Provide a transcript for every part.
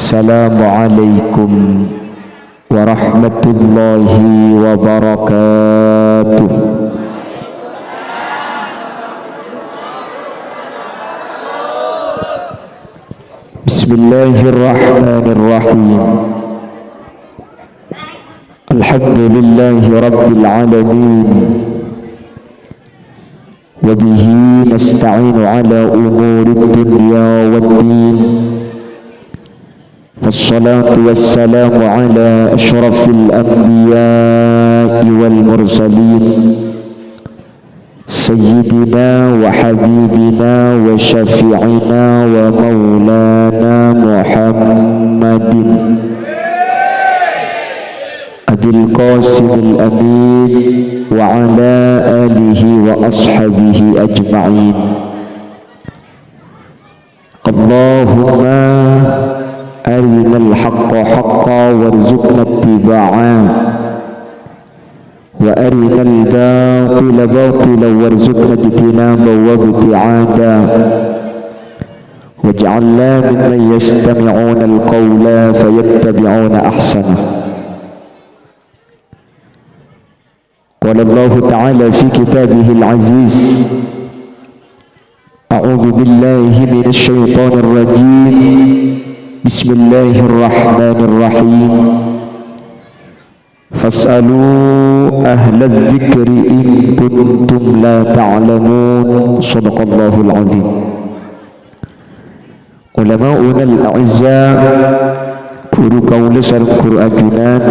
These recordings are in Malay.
Assalamualaikum warahmatullahi wabarakatuh. Bismillahirrahmanirrahim. Alhamdulillahi rabbil alamin. Wa bihi nasta'inu ala umurid dunya waddin. Wassalatu wassalamu ala ashrafil anbiya'i wal mursalin Sayyidina wa habibina wa syafi'ina wa maulana Muhammadin Abil Qasimil Amin wa ala alihi wa ashabihi ajma'in. Allahumma arinal haqqa haqqa warzuqna ittiba'ah wa arinal batila batila warzuqna ijtinaba wa ibti'ada waj'alna mimman yastami'una al-qawla fayattabi'una ahsanah. Qala Allah ta'ala fi kitabihi al-aziz a'udzu billahi minasy syaithanir rajim. Bismillahirrahmanirrahim. Fas'alu ahla dzikri in kuntum la ta'lamun. Shadaqallahul azim. Ulama'una al-a'izza, guru kaula sareng guru ajunan,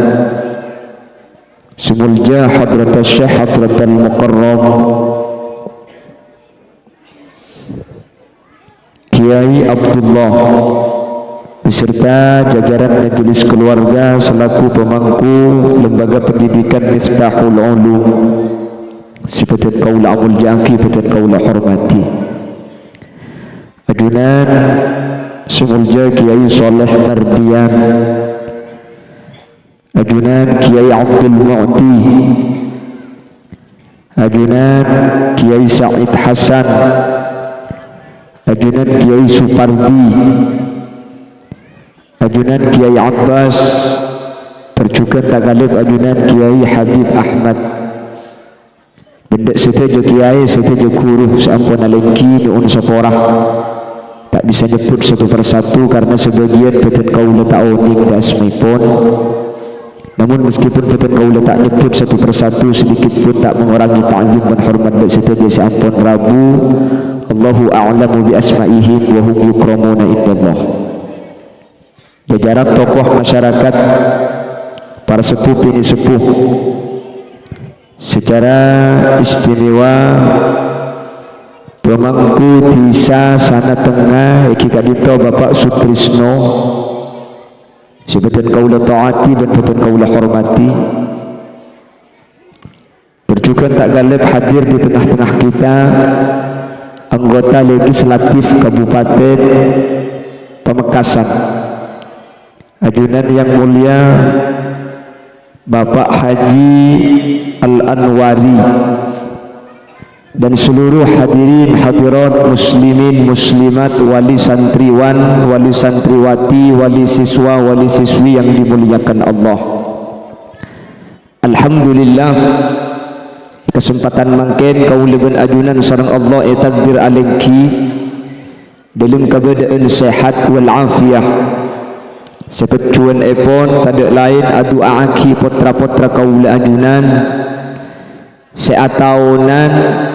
sumulja hadratas syekh hadratal mukarram Kiai Abdullah beserta jajaran majelis keluarga selaku pemangku lembaga pendidikan Miftahul Ulum sipeten kaula amul jangki peten kaula hormati. Adunan sumulja Kiai Saleh Mardian, adunan Kiai Abdul Mu'ti, adunan Kiai Said Hasan, adunan Kiai Supardi, ajunan Kiai Abbas, terjukan tak galib ajunan Kiai Habib Ahmad. Benda seteja Kiai, seteja guru seampun alengki nu'un seporah. Tak bisa nyebut satu persatu karena sebagian peten kaula tak unik dan asmipun. Namun meskipun peten kaula tak nyebut satu persatu, sedikit pun tak mengurangi ta'zim dan hormat dan seteja seampun Rabu. Allahu a'lamu bi asma'ihim wa hum yukramuna indallah. Jajaran tokoh masyarakat, para sepuh ini sepuh, secara istimewa pemangku desa sana tengah iki kadito Bapak Sutrisno, sebetul kaula taati dan betul kaula hormati. Berjukan tak galib hadir di tengah-tengah kita anggota legislatif Kabupaten Pamekasan, ajunan yang mulia Bapak Haji Al-Anwari dan seluruh hadirin hadirat muslimin muslimat, wali santriwan, wali santriwati, wali siswa, wali siswi yang dimuliakan Allah. Alhamdulillah kesempatan mangken kaulibun ajunan sareng Allah takbir alengki dalam keadaan sehat wal afiyah. Sekecuan epon tak lain adu aki potra-potra kaula ajunan seatahunan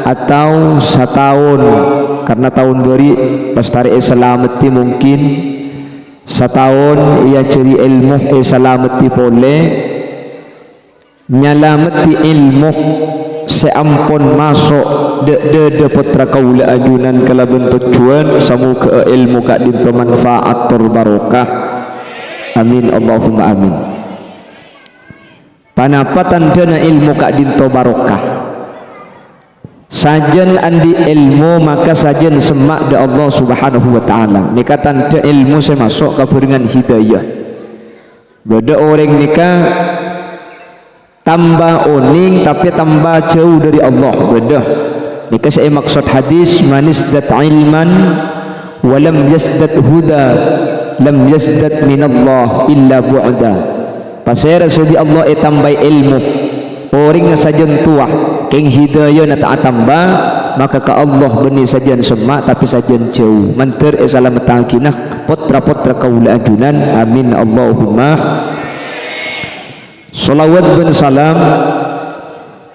atau setahun, karena tahun beri pastari selamati mungkin setahun ia ceri ilmu selamati pole nyalamati ilmu seampun masuk de potra kaula ajunan kala bentuk cuan samu ke ilmu kak dinto manfaat terbarokah. Amin Allahumma amin. Panapatan dana ilmu kak dinto barokah. Sajen andi ilmu maka sajen semak da Allah Subhanahu wa taala. Nikatan da ilmu saya masuk ke dengan hidayah. Beda orang nikah tambah uning tapi tambah jauh dari Allah. Beda. Nikah saya maksud hadis manis dat ilman walam yasdat huda lam yazdad minallah illa bu'da. Pasal sebi Allah tambah ilmu orang sajen tua keng hidayah na tak tambah maka ke Allah beni sajen semak tapi sajen jauh manter salam tangkinah potra-potra kaula ajunan amin Allahumma. Salawat dan salam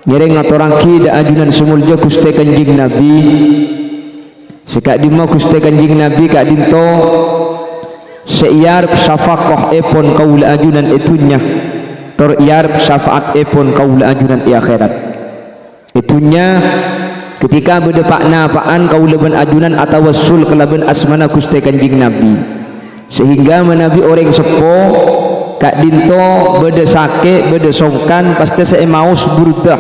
nyereng atorang ki da ajunan sumulja Gusti Kanjeng Nabi sekak dima Gusti Kanjeng Nabi kak dinto seiyar syafaqah epon kaula ajunan itunya teriyar syafaat epon kaula ajunan di akhirat itunya ketika berdepak napaan kaula ben ajunan atau wasul kelaban asmana Gusti Kanjeng Nabi sehingga menabi orang sepo kak dinto beda sake beda songkan pasti saya maus burdah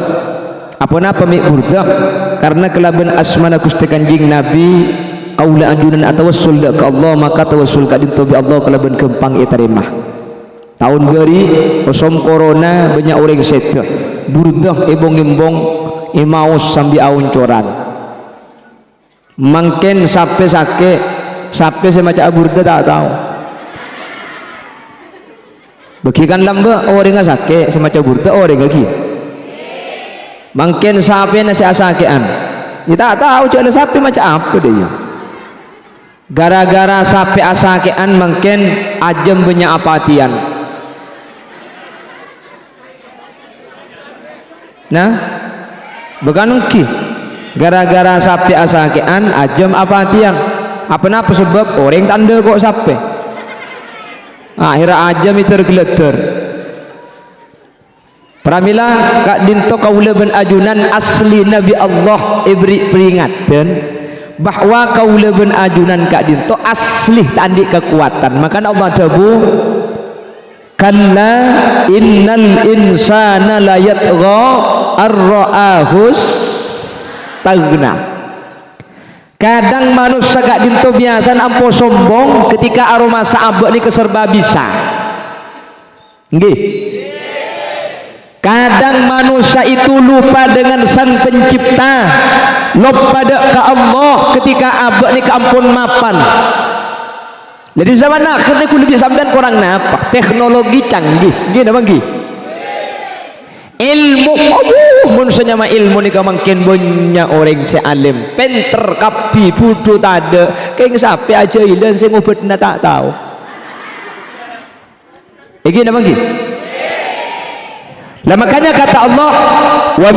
apa napa mik burdah karena kelaban asmana Gusti Kanjeng Nabi kaula ajunan atau wasul ke Allah maka tawassul kak dinto bi Allah kelaban kempang itarimah tahun beri osom corona banyak orang seteh burdah ebong-embong imaus sambil auncoran mungkin sampai sake sampai saya macam burdah tak tahu bagikan lamba orang nggak sakit semacam burda orang lagi mungkin sampai nasi asakean kita tak tahu cara sampai macam apa dia gara-gara sampai asakean mungkin ajem banyak apatian nah bukan ki gara-gara sampai asakean ajem apatian apa sebab orang tanda kok sampai akhirnya aja mitar geleter pramila kak dinto kaula ben ajunan asli Nabi Allah ibri peringatan bahwa kaula ben ajunan kak dinto asli tandi kekuatan maka Allah dabu kalla innal insana la yatgha ar-ra'ahus tagna. Kadang manusia gak dinto biasa ampo sombong ketika aroma saabak ni keserba bisa nggih kadang manusia itu lupa dengan sang pencipta lupa ke Allah ketika abak ni keampun mapan jadi zaman akhir ni kulit sampean kurang napa teknologi canggih nggih napa nggih ilmu manusia mah ilmu ni makin banyak orang si alim penter kapi bodoh tada kayak sapi aja ilan saya ngobat na tak tahu iki nama gitu lah makanya kata Allah wa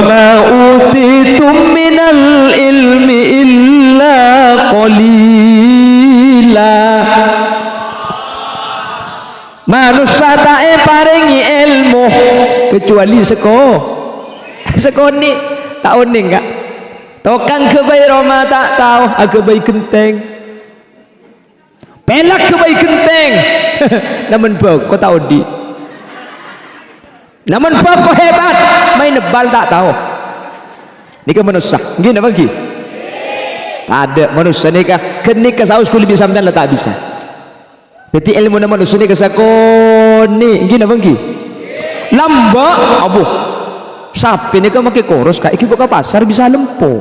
ma utitum minal ilmi illa qalila manusia tak paringi ilmu kecuali sekoni tak oning kak tokang kebaik Roma tak tahu kebaik genteng pelak kebaik genteng namun bau kau tahu di namun bau kau hebat main nebal tak tahu ini kan manusia gini apa gini ada manusia ni kah kenik kesaus kulit bisa sampai tak bisa jadi ilmu nama manusia ni kesakoni gini apa gini lamba abu sapi ni kan pakai koros kak iki buka pasar bisa lempo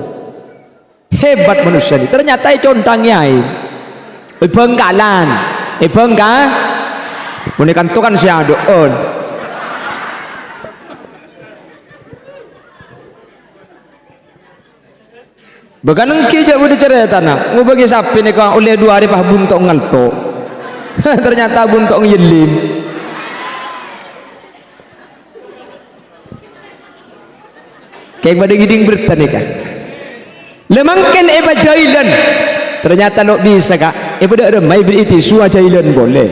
hebat manusia ni ternyata contangnya bengkalan bengkal bunikan tu kan siadoon beganang ki jauh cerita nak mau bagi sapi ni kan oleh 2 hari pah buntok ngalto ternyata buntok ngelim kayak pada giding bertani kan lemangkan eba jailan ternyata lo bisa kak pada remai beri tisu jailan boleh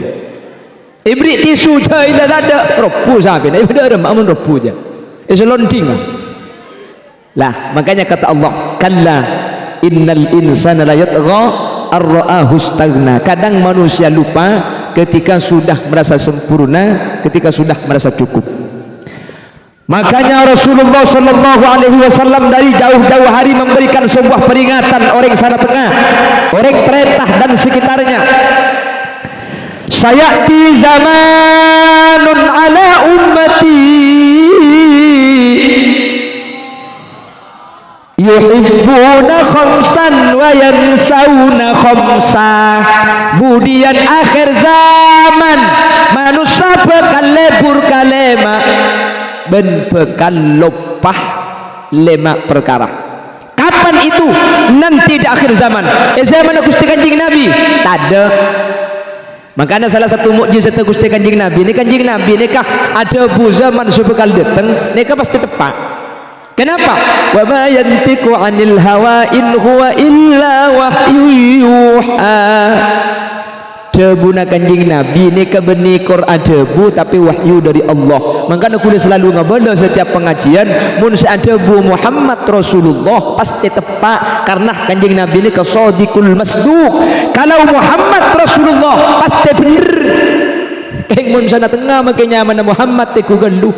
beri tisu jailan ada ropu sapi pada remai amun ropu je selonding lah makanya kata Allah kalla innal insana la yatgha ar-ra'ahu istaghna kadang manusia lupa ketika sudah merasa sempurna ketika sudah merasa cukup makanya Rasulullah sallallahu alaihi wasallam dari jauh-jauh hari memberikan sebuah peringatan orang sana tengah orang Tretah dan sekitarnya sayati zamanun ala ummati yuhibbuna khamsan wa yansawna khamsa. Budian akhir zaman manusia bekal lebur kalema ben bekal lopah 5 perkara. Kapan itu? Nanti di akhir zaman. Zaman Gusti Kanjeng Nabi tade. Makanya salah satu mukjizat Gusti Kanjeng Nabi ini, Kanjeng Nabi nikah ada bu zaman sebekal datang nikah pasti tepat. Kenapa? Wa ma yantiqu 'anil hawa in huwa illa wahyu yuha. Debu na Kanjeng Nabi ini kebeni Quran debu tapi wahyu dari Allah. Makanya aku selalu ngabanda setiap pengajian mun debu Muhammad Rasulullah pasti tepat karena Kanjeng Nabi ini kesadiqul masduq. Kalau Muhammad Rasulullah pasti bener. Kayak mun sana tengah makanya mana Muhammad teku galuh.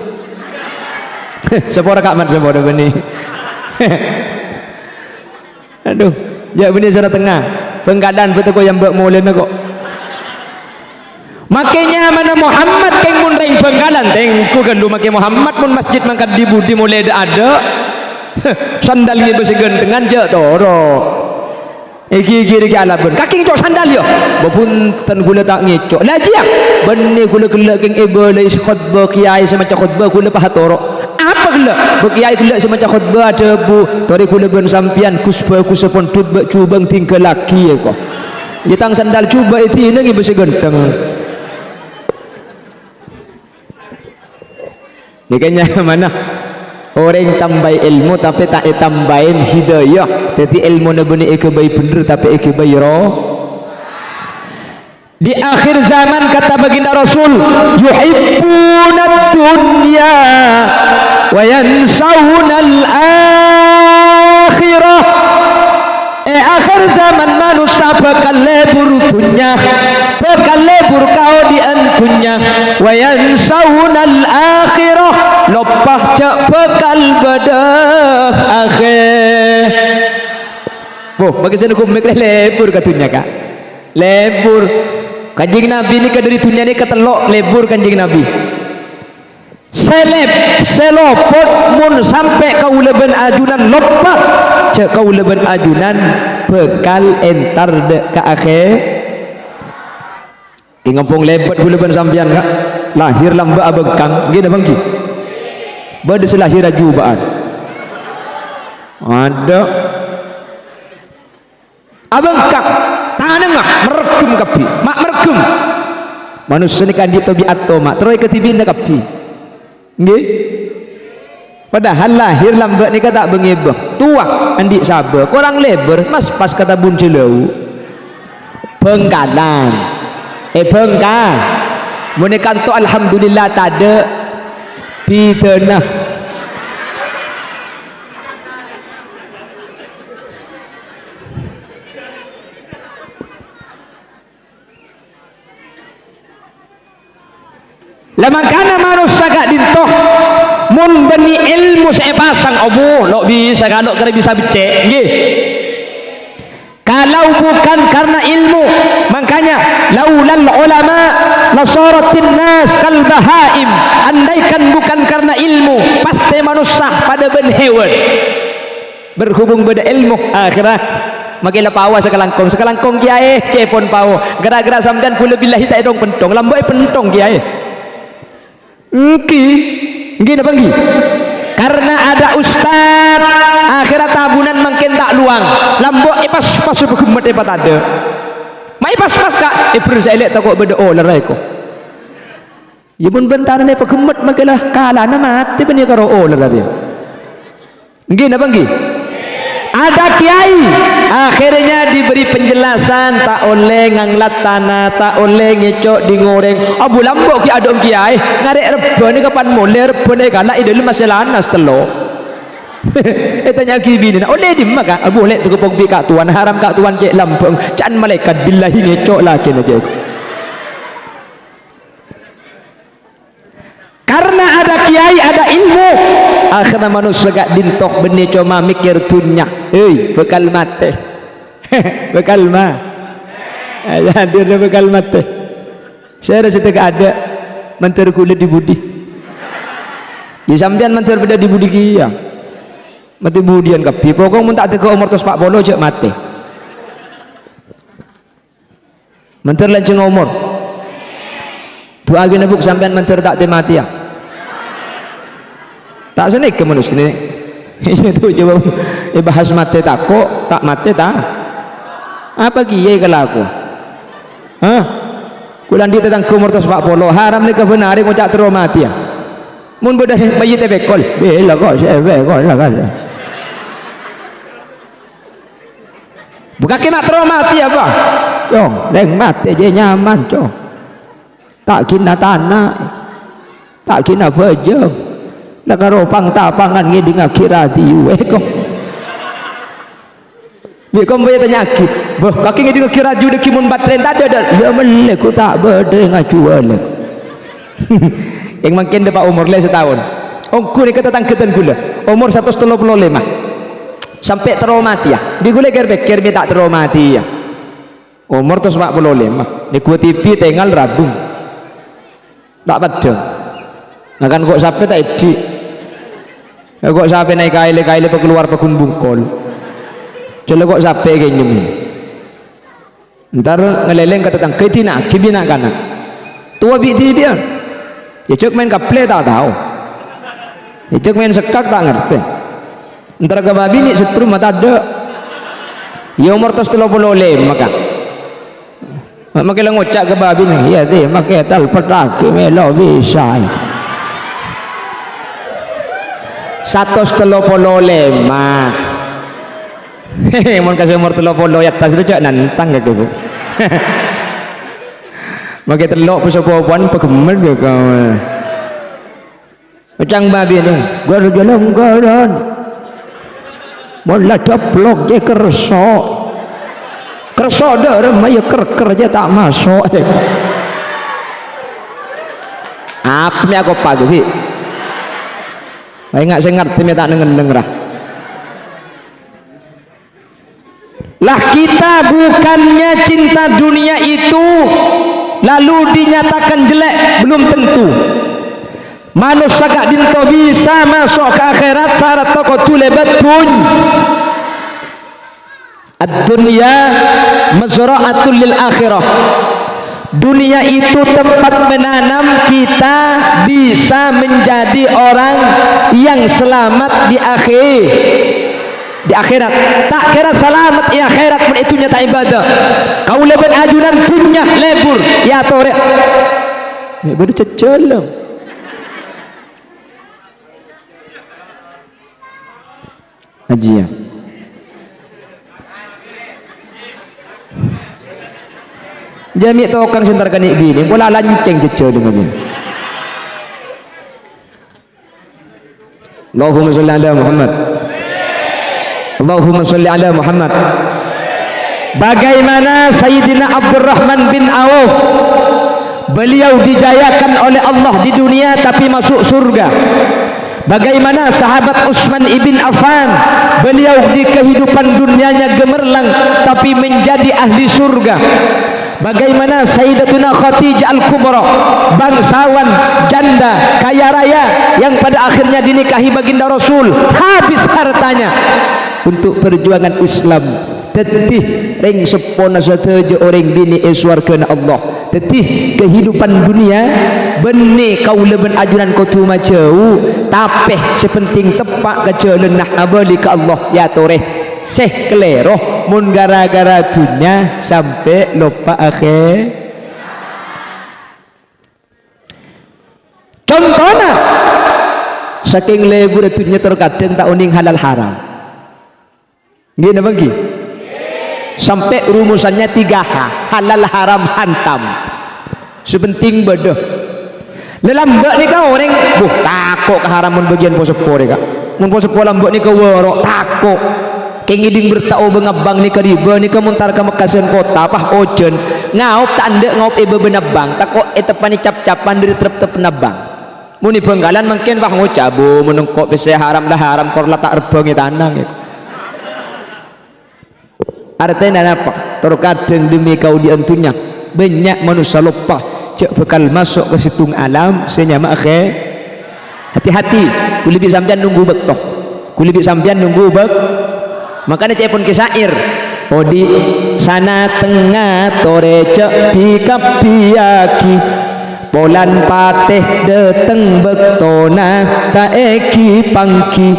Sepora Kak Man sepora benih. Aduh, ya benih sana tengah. Pengkadan betul kok yang mbak mulai kok. Makanya mana Muhammad keng mun ring Bengkalan tengku kan lu make Muhammad mun masjid mangkat di budi mulai ada sandal ni besi gentengan je toro iki alabun kaki ngicok sandal yo bapun tan gula tak ngicok lah jiak benne gula keng ebole khutbah kiai semacam khutbah gula pahatoro apa gula kiai gula semacam khutbah ada bu tori gula ben sampian kuspa kusapon cubang tinggal laki kok jetang sandal cuba itu ini besi genteng. Makanya mana orang tambah ilmu tapi tak tambahin hidayah. Jadi ilmu na benih baik bener tapi baik roh. Di akhir zaman kata baginda Rasul, yuhibbuna dunya wa yansawna al-akhirah. Akhir zaman manusia bakal lebur dunya, bakal lebur kau di antunya, wa yansawna al-akhirah, lopah cak bakal badah akhir. Bagi sana aku mikir lebur katunya kak, lebur. Kanjeng Nabi ni dari dunia ni ketelok lebur Kanjeng Nabi. Selopot mun sampai kau leben ajunan lopah cak kau leben ajunan bekal entar dek ke akhir ki ngampung lepot ku leben sampian kak lahir lamba abengkang gini bangki bade selahir ajubaan ada abengkang tanengah meregum kapi mak meregum manusia ni kan di tabiat to mak terus ketibin kapi nggih padahal lahir lambat ni kata bengebah tua andi sabar kurang lebar mas pas kata buncelau Bengkalan bengkal menekan tu alhamdulillah tak ada pitanah lama kana manusia gak dintoh mun beni ilmu saya pasang obo lo bisa kalau kira bisa becek nggih kalau bukan karena ilmu makanya laulal ulama lasaratin nas kal bahaim andaikan bukan karena ilmu pasti manusia pada ben hewan berhubung pada ilmu akhirat makilah pawa sekalangkong kiai cepon pawa gara-gara sampean kula billahi tak dong pentong lambai pentong kiai Nggih napa nggih? Karena ada ustad akhirat tabunan makin tak luang. Lambok pas begemet epat ada. Mai pas kak berselek tak kok beda lerai ko. Ya mun bentaran ne begemet makilah kalana mati ben karo lerai. Nggih napa nggih? Ada kiai akhirnya diberi penjelasan tak oleh nganglat tanah tak oleh ngecok di ngoreng abu lambok ki adong kiai ngarek rebone kapan mulai rebone kana ide lu masih lanas telo tanya kibini oleh di maka abu oleh tu kepok bi kak tuan haram kak tuan cek lampung can malaikat billahi ngecok lagi aja karena ada kiai ada ilmu akhirnya manusia gak dintok benih cuma mikir dunia bekal mati bekal mah hadir bekal mati saya rasa tak ada mentor kulit di budi ya sampean mentor beda di budi kia mati budian kapi pokok mun tak tega umur 40 cek mati mentir lanceng umur tu agi nebuk sampean mentir tak mati ya tak senik ke manusia ini ini tu coba bahas mati tak kok tak mati tak apa kiai kalau aku kulan di tentang umur 40 haram ni kebenaran ngucap terus mati ya mun bedah bayi tebekol bela kok saya bekol lah kan bukan kena terus mati apa cong leng mati aja nyaman cong tak kena tanah tak kena bejeng nak ropang tapangan ngiding akhirat iwe kok dia kau punya penyakit boh kaki ngiding akhirat juga kimun batren tak ada ya melek ku tak berde ngajual yang makin dapat umur le setahun ku ni kata tangketan gula umur 135 sampai teromati ya di gula ger-ger tak teromati ya umur 145 ni ku TV tinggal rabung tak padang akan kok sampai tak edi kok sampai naik kaile keluar pekun bungkol coba kok sampai kayak nyemi ntar ngeleleng kata tang ketina kibina kanan tua biti dia ya cek main kaple tak tahu ya cek main sekak tak ngerti ntar ke babi ni setrum mata ada ya umur 35 maka makai ngucap ke babi ni ya deh makai tal pedaki melo bisa 135 hehehe mun kasih umur 30 ya tas rejak nantang gitu bu makai telok pesopopan pegemer ke kau macam babi ni gua jalan garan mula deplok je kerso dah remaya ker je tak masuk apa ni aku pagi ingat saya ngerti tak denger lah kita bukannya cinta dunia itu lalu dinyatakan jelek belum tentu manusia gak dinto bisa masuk ke akhirat syarat toko tule betun ad-dunya mazra'atul lil akhirah dunia itu tempat menanam kita bisa menjadi orang yang selamat di akhirat tak kira selamat di akhirat pun itu nyata ibadah kau lebih ajunan dunia lebur ya tore baru cecelem haji ya jami tokang sentar kanik bini bola lanceng cecelem aja Allahumma sholli ala Muhammad Allahumma sholli ala Muhammad. Bagaimana Sayyidina Abdurrahman bin Auf, beliau dijayakan oleh Allah di dunia tapi masuk surga. Bagaimana sahabat Utsman ibn Affan, beliau di kehidupan dunianya gemerlang tapi menjadi ahli surga. Bagaimana Sayyidatuna Khadijah Al-Kubra, bangsawan janda kaya raya yang pada akhirnya dinikahi baginda Rasul, habis hartanya untuk perjuangan Islam. Tetih ring sepona sateja orang bini swargana Allah. Tetih kehidupan dunia benih kau leben ajunan kau tu macau tapeh sepenting tepak kejalan nah abali ke Allah ya toreh seh keleroh mun gara-gara dunia sampai lupa akhir. Contohnya saking lebur dunia terkadang tak uning halal haram gini bagi sampai rumusannya 3H halal haram hantam sepenting bedah lelambak ni kau orang takut keharaman bagian posepo ni kak mun posepo lambak ni kau warok takut kengiding bertau bengabang ni keriba ni kau muntar ke Mekasan kota apa ojen ngaup tak anda ngaup benabang takut tepan ni cap-capan dari terp penabang muni Benggalan mungkin wah ngocabu menengkok bisa haram dah haram korla tak rebang tanang gitu. Artinya apa? Terkadang demi kau diantunya banyak manusia lupa cek bekal masuk ke situng alam senyama akhir. Hati-hati, ku lebih sampean nunggu betok. kulibik sampian nunggu bek makanya cek pun kisair odi sana tengah torece pikap piaki polan pateh deteng bektona tak eki pangki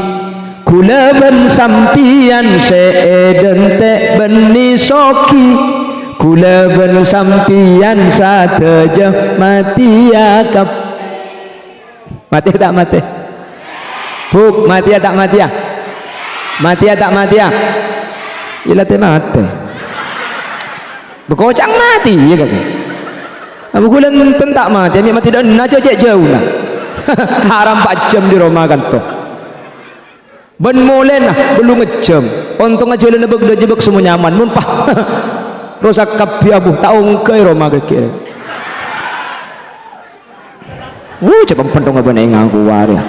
kula ben sampian seeden te beni soki kula ben sampian sateje mati akap mati tak mati buk mati tak mati ya mati tak mati ya ila te mati bekocang mati ya kan abu kulan tentak mati ni mati dan nak cek jauh lah haram 4 jam di rumah kan tu ben molen lah belum ngejam untung aja le nebek dah jebek semua nyaman mun pah rosak kapi abu taung ke rumah ke cepat pentong apa nih ngaku waria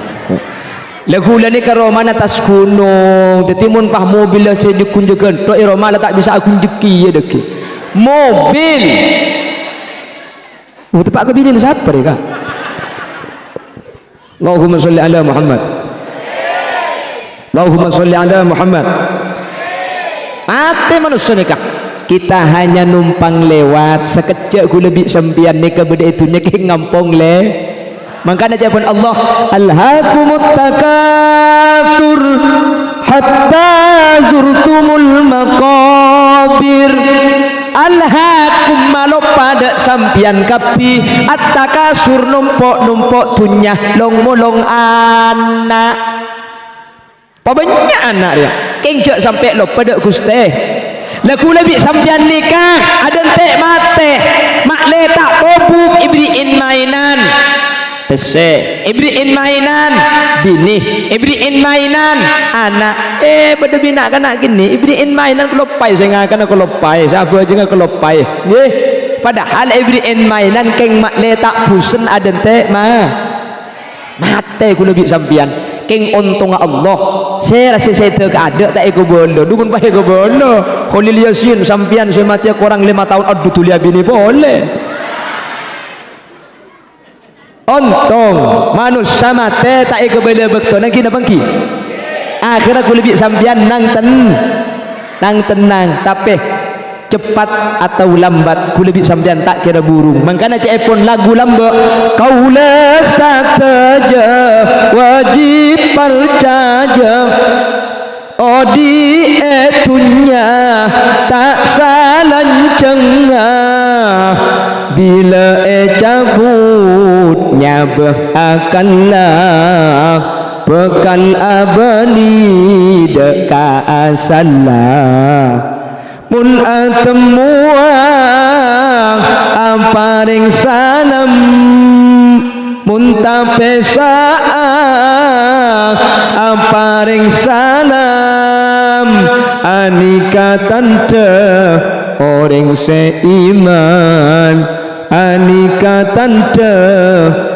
lagu lani ke rumah atas gunung tetimun pah mobil lah saya dikunjukkan tu rumah lah tak bisa aku jeki ya deki mobil tempat kebinin siapa mereka Allahumma salli ala Muhammad Allahumma salli ala Muhammad mati manusia nikah kita hanya numpang lewat sekejap ku lebih sempian nikah benda itu nikah ngampung le makanya jawaban Allah alhaakumut takasur hatta zurtumul maqabir alhaakum malop pada sampian kapi at-takasur numpuk tunyah long molong anak apa banyak anak dia kenjak sampai lo pada guste lagu lebih sampian nikah ada tek mate mak letak tobuk ibriin mainan tese ibriin mainan bini ibriin mainan anak pada bina kanak gini ibriin mainan kelopai saya ngakan kelopai siapa aja ngak kelopai nggih padahal ibriin mainan keng mak letak busen ada tek mate ku lebih sampian keng untung Allah saya rasa saya tak ada tak ego bolo dukun pa ego bolo Khalil Yasin sampian saya mati kurang 5 tahun adu tulia bini boleh untung manusia mati tak ego bela bekto nang kina bangki akhirnya ku lebih sampian nang tenang tapi cepat atau lambat ku lebih sampean tak kira burung makanya cek pun lagu lambat kaula sateja wajib percaya odi etunya tak salancengah bila cabutnya akanlah bekal abadi deka asalah mun atemuang aparing salam mun tapesa aparing salam anika tante orang seiman anika tante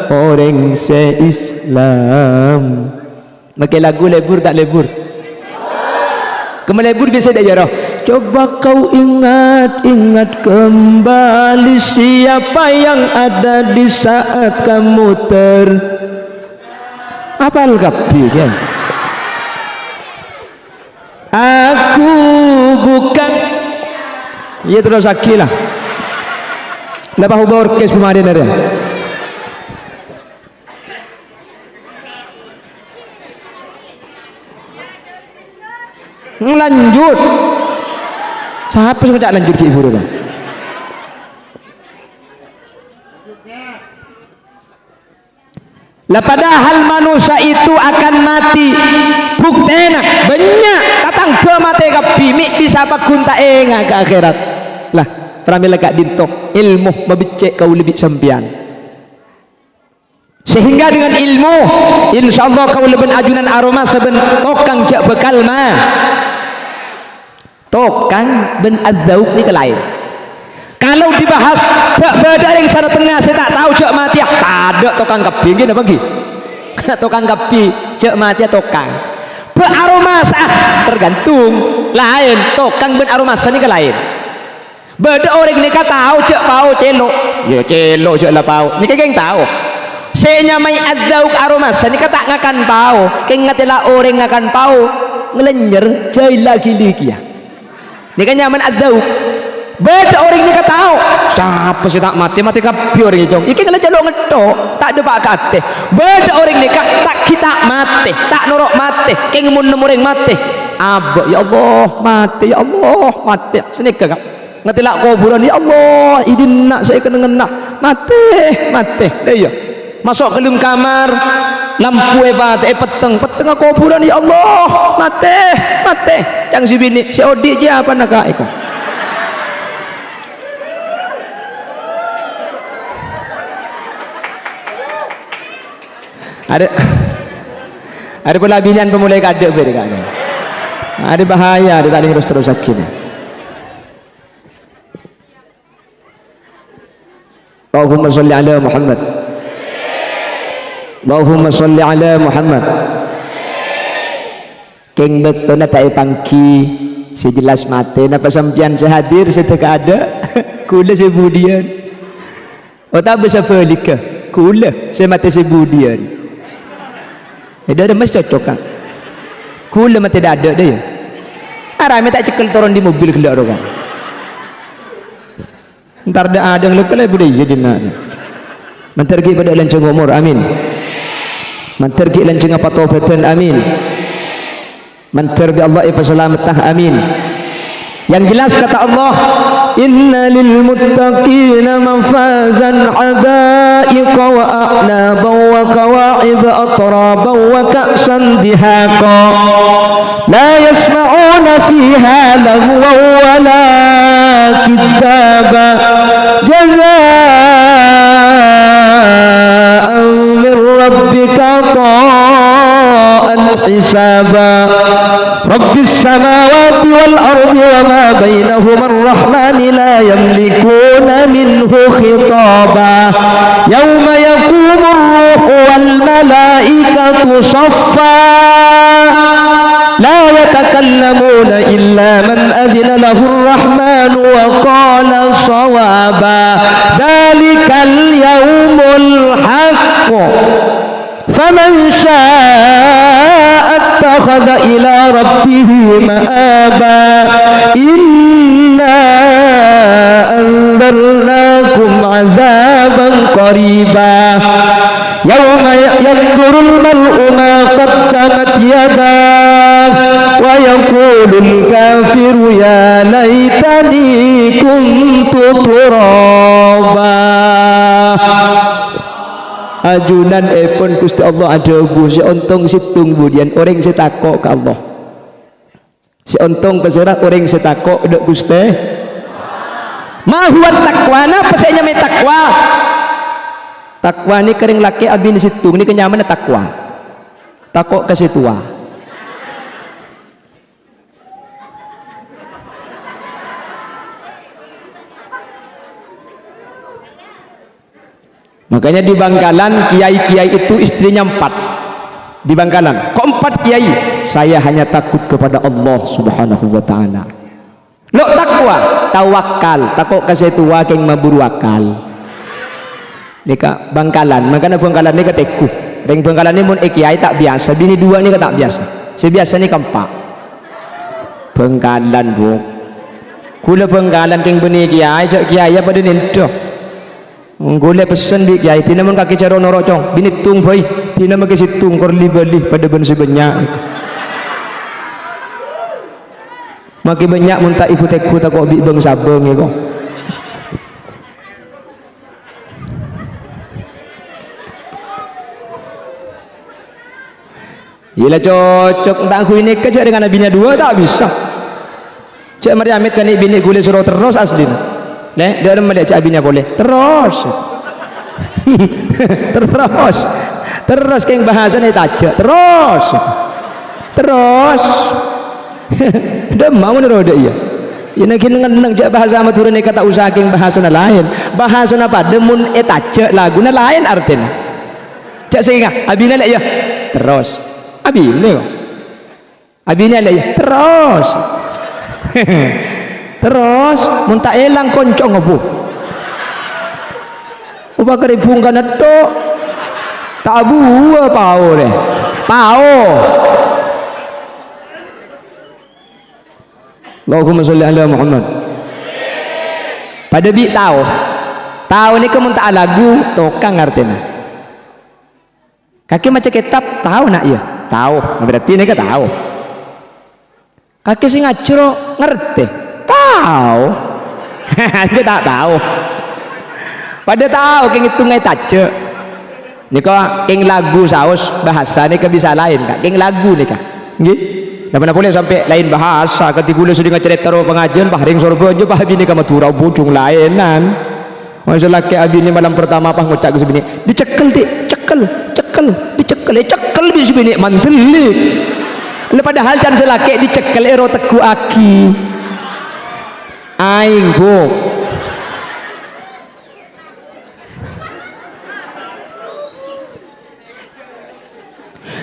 orang seislam pakai lagu lebur tak lebur kemelebur biasa dah jarah coba kau ingat kembali siapa yang ada di saat kamu apal kapi kan aku bukan ya terus akilah lepas hubah orkes pemadin ada lanjut siapa sudah lanjut ke ibu kan lah padahal manusia itu akan mati buktena banyak datang ke mati ke bimik bisa pakunta enga ke akhirat lah terambil agak dintok ilmu membecek kau lebih sempian sehingga dengan ilmu insyaallah kau lebih ajunan aroma seben tokang jak bekal mah tokang ben adzauq ni ke lain kalau dibahas beda yang sana tengah saya tak tahu cek mati tak ada tokang kapi gini apa gini tokang kapi cek mati tokang beraroma tergantung lain tokang ben aroma ni ke lain beda orang ni kata tahu cek pau celok ya celok cek lah pau ni kan tahu Senya mai adzauk aromas ni kata ngakan pau keng ngatela orang ngakan pau ngelenjer jahil lagi likia ni kan nyaman adzauk beda orang ni kata tau siapa sih tak mati kapi orang itu iki ngele jaluk ngetok tak ada pak kate beda orang ni tak kita mati tak norok mati keng mun orang mati abok ya Allah mati senika kak ngatela kuburan ya Allah idin nak saya kena ngena mati dah ya masuk ke dalam kamar lampu peteng kuburan ya Allah mati cang si bini si Odi je apa nak iko ada pula binian pemulai kadek berdekat ada bahaya ada tak harus terus sakit Allahumma salli ala Muhammad Allahumma salli ala Muhammad keng betul na tayo pangki sejelas mati napa sampian sehadir seteka ada kula sebudian o tak bisa pelika kula semati sebudian ada mas cocok kan kula mati dah ada dia arame tak cekel turun di mobil kelak orang ntar dah ada lekal budaya dina mentergi pada lancung umur amin mentergi lancung apa taubatan amin mentergi Allah ipa selamatah amin yang jelas kata Allah inna lil muttaqina mafazan hadaiqa wa a'naban wa kawa'ib atraban wa ka'san dihaqa la yasma'una fiha lahwa wa la kidaba jazaa'an min rabbika ta'an hisaba rabbis samawati wal ardi wa ma bainahuma ar-rahmani la yamlikuna minhu khitaba yawma yaqumu ar-ruhu wal malaikatu saffa la yatakallamuna illa man adhina lahu ar-rahman wa qala sawaba dhalikal yawmul haqq faman syaa'a attakhadha ila rabbih ma'aba inna anzarnakum 'adzaban qariba yawma yanzurul mar'u ma qaddamat yadah wa yaqulul kafiru ya laitani kuntu turaba ajunan pun Gusti Allah ada bu si ontong situng budian orang si takok ke Allah si ontong kesurat orang si takok dek Gusti mahuat takwa apa saya nyamai takwa ni kering laki abin situng ni kenyaman takwa takok ke situa makanya di Bangkalan kiai-kiai itu istrinya 4 di Bangkalan kok 4 kiai saya hanya takut kepada Allah subhanahu wa ta'ala lo takwa tawakal takut kasih tua keng mabur wakal nika Bangkalan makanya Bangkalan ni keteku ring Bangkalan ni mun kiai tak biasa bini 2 ni tak biasa sebiasa ni keempat Bangkalan bu kula Bangkalan keng beni kiai cak kiai apa dia nendoh Gule pesan di kiai tina mun kaki caro norok cong bini tung boy tina magi situng kor libeli pada ben sebanyak maki banyak mun tak ikut tak kok bi bang sabeng ya kok Yelah cocok tak aku ini kerja dengan nabinya 2 tak bisa cak mari amit kan bini gule suruh terus asli nek dalam melihat cak abinya boleh terus terus keng bahasa ni tajak terus dah mau neroda iya ini ngeneng cak bahasa amat turun ni kata usaha keng bahasa na lain bahasa apa demun tajak lagu na lain artinya cak sehingga abinya lek ya terus abinya lah ya terus terus muntah elang koncong apa ubah keribung kan itu Tak buah pau deh. Pau. Allahumma sholli ala Muhammad. Pada bi tahu. Tahu ni kamu tak lagu tokang artinya. Kaki macam kitab tahu nak ya? Tahu. Berarti ni kan tahu. Kaki sing ngacro ngerti. Tahu. Dia tak tahu. Pada tahu keng itu ngai tace. Ni kau keng lagu saus bahasa ni kan bisa lain kak. Keng lagu ni kak. Nggih. Dah mana boleh sampai lain bahasa. Ketika boleh sedang cerita ro pengajian bahring sorbo aja bah bini ka matura bujung lainan. Masa laki abi ni malam pertama apa ngucap ke sebini. Dicekel dik, cekel, dicekel bis bini mantelik. Padahal can selaki dicekel ero teku aki. Aing bu.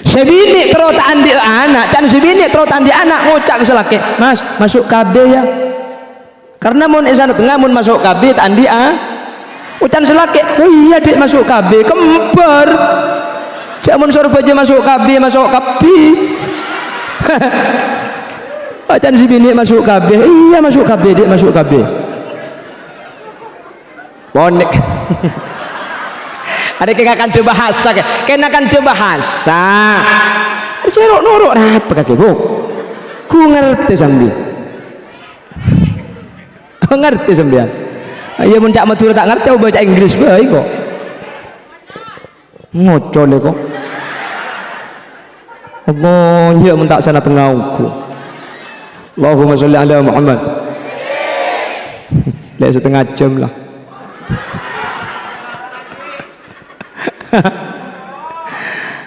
Sebini terus andi anak, can sebini terus andi anak ngucak selaki. Mas, masuk KB ya. Karena mun isan pengamun masuk KB andi ucan selaki. Oh iya dik masuk KB kembar. Cak mun suruh aja masuk KB, masuk KB. Ucan sebini masuk KB. Iya masuk KB dik masuk KB. Bonek. Ada kena kan bahasa, kena kan bahasa. Serok norok apa kaki bu? Ku ngerti sambil. Ngerti sambil. Iya pun cak matur tak ngerti, aku baca Inggris baik kok. Ngocol kok. Allah dia pun tak sana tengahku. Allahumma sholli ala Muhammad. Lihat setengah jam lah.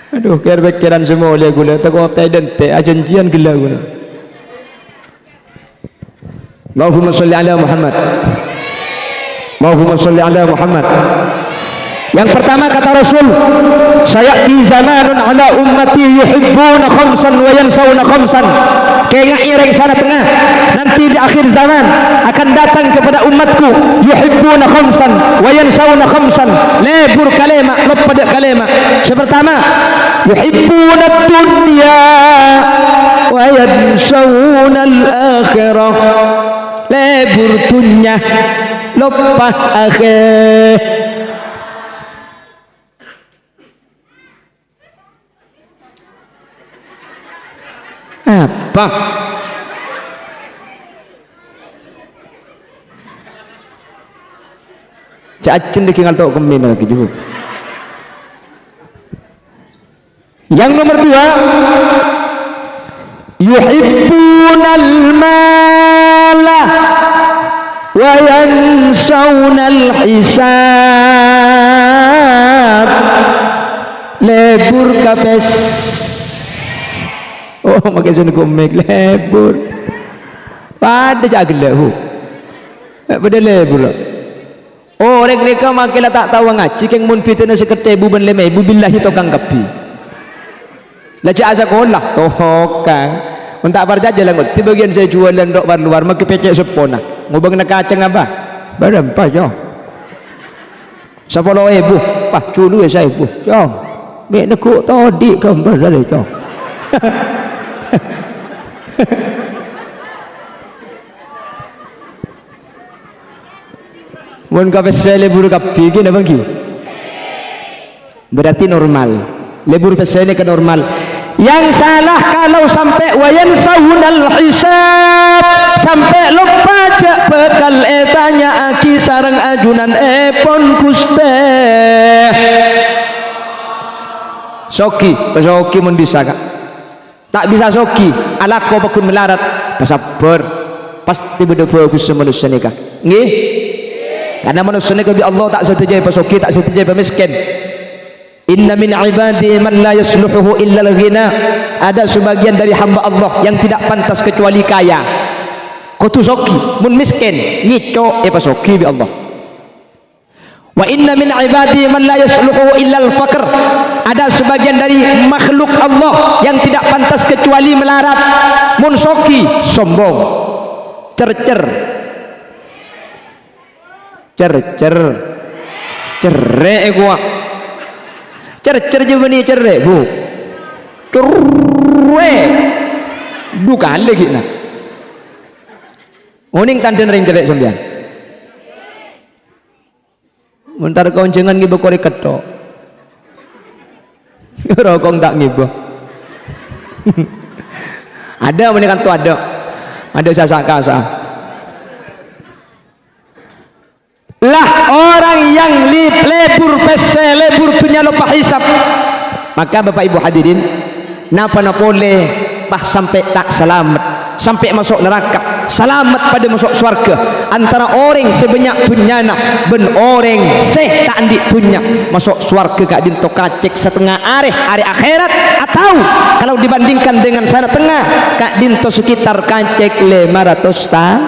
Aduh, kira pikiran semua oleh gula. Tak kau apa identik, ajanjian gila gula. Allahumma sholli ala Muhammad. Allahumma sholli ala Muhammad. Yang pertama kata Rasul, sayati zamanun ala ummati yuhibbuna khamsan wa yansawna khamsan. Kayaknya ireng sana tengah. Nanti di akhir zaman akan datang kepada umatku yuhibbuna khamsan wa yansawna khamsan. Lebur kalima, lepada kalima. Sepertama, yuhibbuna dunya wa yansawna al-akhirah. Lebur dunya, lepas akhir. Apa? Cacing dikingal tau kemin lagi juga. Yang nomor dua, yuhibbunal mala wa yansawunal hisab. Lebur kapes. Oh, makai sun komik lebur. Pada jaglah hu. Pada lebur. Oh, orang ni kau makilah tak tahu ngaji keng mun fitna sekete bu ben leme bu billahi tokang kapi. Laja asa kolah tokang. Mun tak parja jalan ngot. Ti bagian saya jualan dok bar luar make pecek sepona. Ngubang nak kacang apa? Berapa yo? 10.000. Pah culu ya saya bu. Yo. Mek nekuk tadi gambar dari yo. Mun ka pesel lebur kapi ki napa ki? Berarti normal. Lebur pesel ke normal. Yang salah kalau sampai wayan sahunal hisab, sampai lupa cak bekal etanya aki sarang ajunan epon kuste. Soki, pesoki mun bisa kak. Tak bisa soki, alak kau pakun melarat, pasabar, pasti berdoa manusia nikah. Nggih? Karena manusia nikah bi Allah tak setuju pasoki, tak setuju miskin. Inna min ibadi man la yasluhuhu illa al-ghina. Ada sebagian dari hamba Allah yang tidak pantas kecuali kaya. Kau tu soki, mun miskin, ngico pasoki bi Allah. Wa inna min ibadi man la yasluhuhu illa al-faqr. Ada sebagian dari makhluk Allah yang tidak pantas kecuali melarat. Mun soki sombong, cercer, cerek gua, cer je bani cerek bu cerek dukan lagi nah uning tanten ring cerek sembian mentar kau jangan ngiba korek ketok rokong tak ngiba ada menekan tu ada sasak kasa lah orang yang lebur pese lebur tunya lupa hisap maka bapak ibu hadirin napa boleh pas sampai tak selamat sampai masuk neraka selamat pada masuk surga antara orang sebanyak tunyana ben orang seh tak andik tunya masuk surga kak dinto kacek setengah hari akhirat atau kalau dibandingkan dengan sana tengah kak dinto sekitar kacek 500 tahun.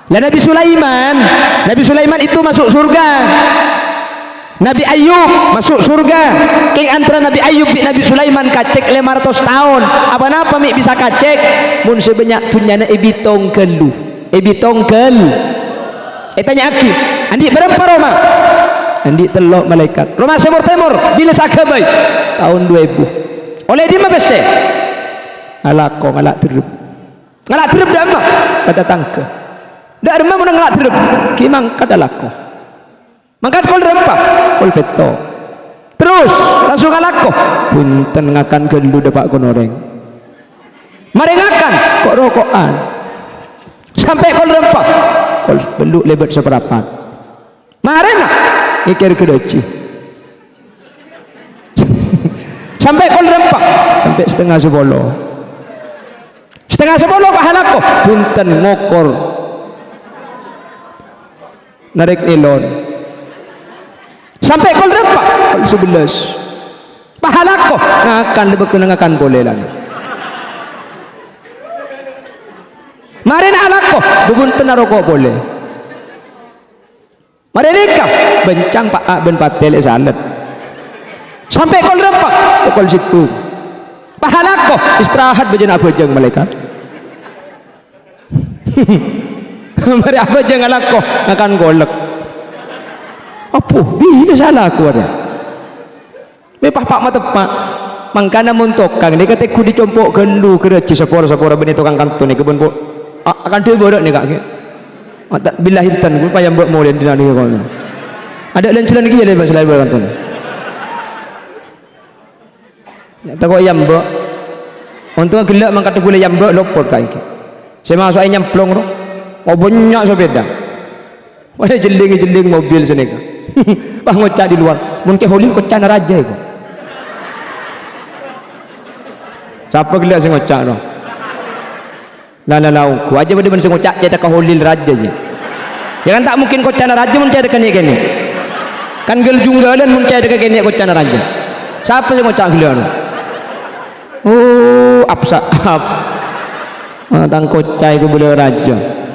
Lah Nabi Sulaiman itu masuk surga. Nabi Ayub masuk surga. King antara Nabi Ayub dan Nabi Sulaiman kacek 500 tahun. Apa-apa mi bisa kacek mun sebanyak tunyana ebitong kelu. Tanya aki, andi berapa Roma? Andi telok malaikat. Roma timur bila sakabai tahun 2000. Oleh di mana bese? Alako ngalak terus. Ngalak terus dah apa? Kata tangke. Dak remah mun ngalak terus. Ki mangkat alako. Mangkat kol rempa, kol peto. Terus langsung alako. Punten ngakan gelu dapat konoreng. Mari ngakan kok rokokan. Sampai kol rempa. Kol beluk lebat seperapat. Mari nak mikir kedoci. Sampai kol rempa, sampai setengah 10. Setengah 10 pahalako. Punten ngokor. Narik elon sampai kol berapa? Kol 11 pahalako ngakan lebek tenangakan boleh lagi mari nak alako bubunten rokok boleh mari nikah bencang pak ben patel salat sampai kol berapa? Kol situ pahalako istirahat bejeng apa jeng malaikat mari apa jangan alako akan golek apa bila salah aku ada mepah pak mata pak mangkana muntokang ni kata ku dicompok gelu kereci sepora beni tukang kantun ni kebun po akan dia borak ni kak tak bila hintan ku payah buat molin di nani kau ada lencelan lagi ada selain borak kantun tak kau ayam bo untung gelak mangkata gula ayam bo lopot kak saya masuk ayam nyamplong tu oh banyak sepeda ada jeling mobil sini kan bah ngocak di luar mungkin holil kocak raja itu siapa gelak si ngocak tu aku aja pada si ngocak cerita ke holil raja je jangan tak mungkin kocak raja mencari ke ni kan gel junggalan mencari ke ni kocak raja siapa si ngocak gelak tu apsa tang kocak itu boleh raja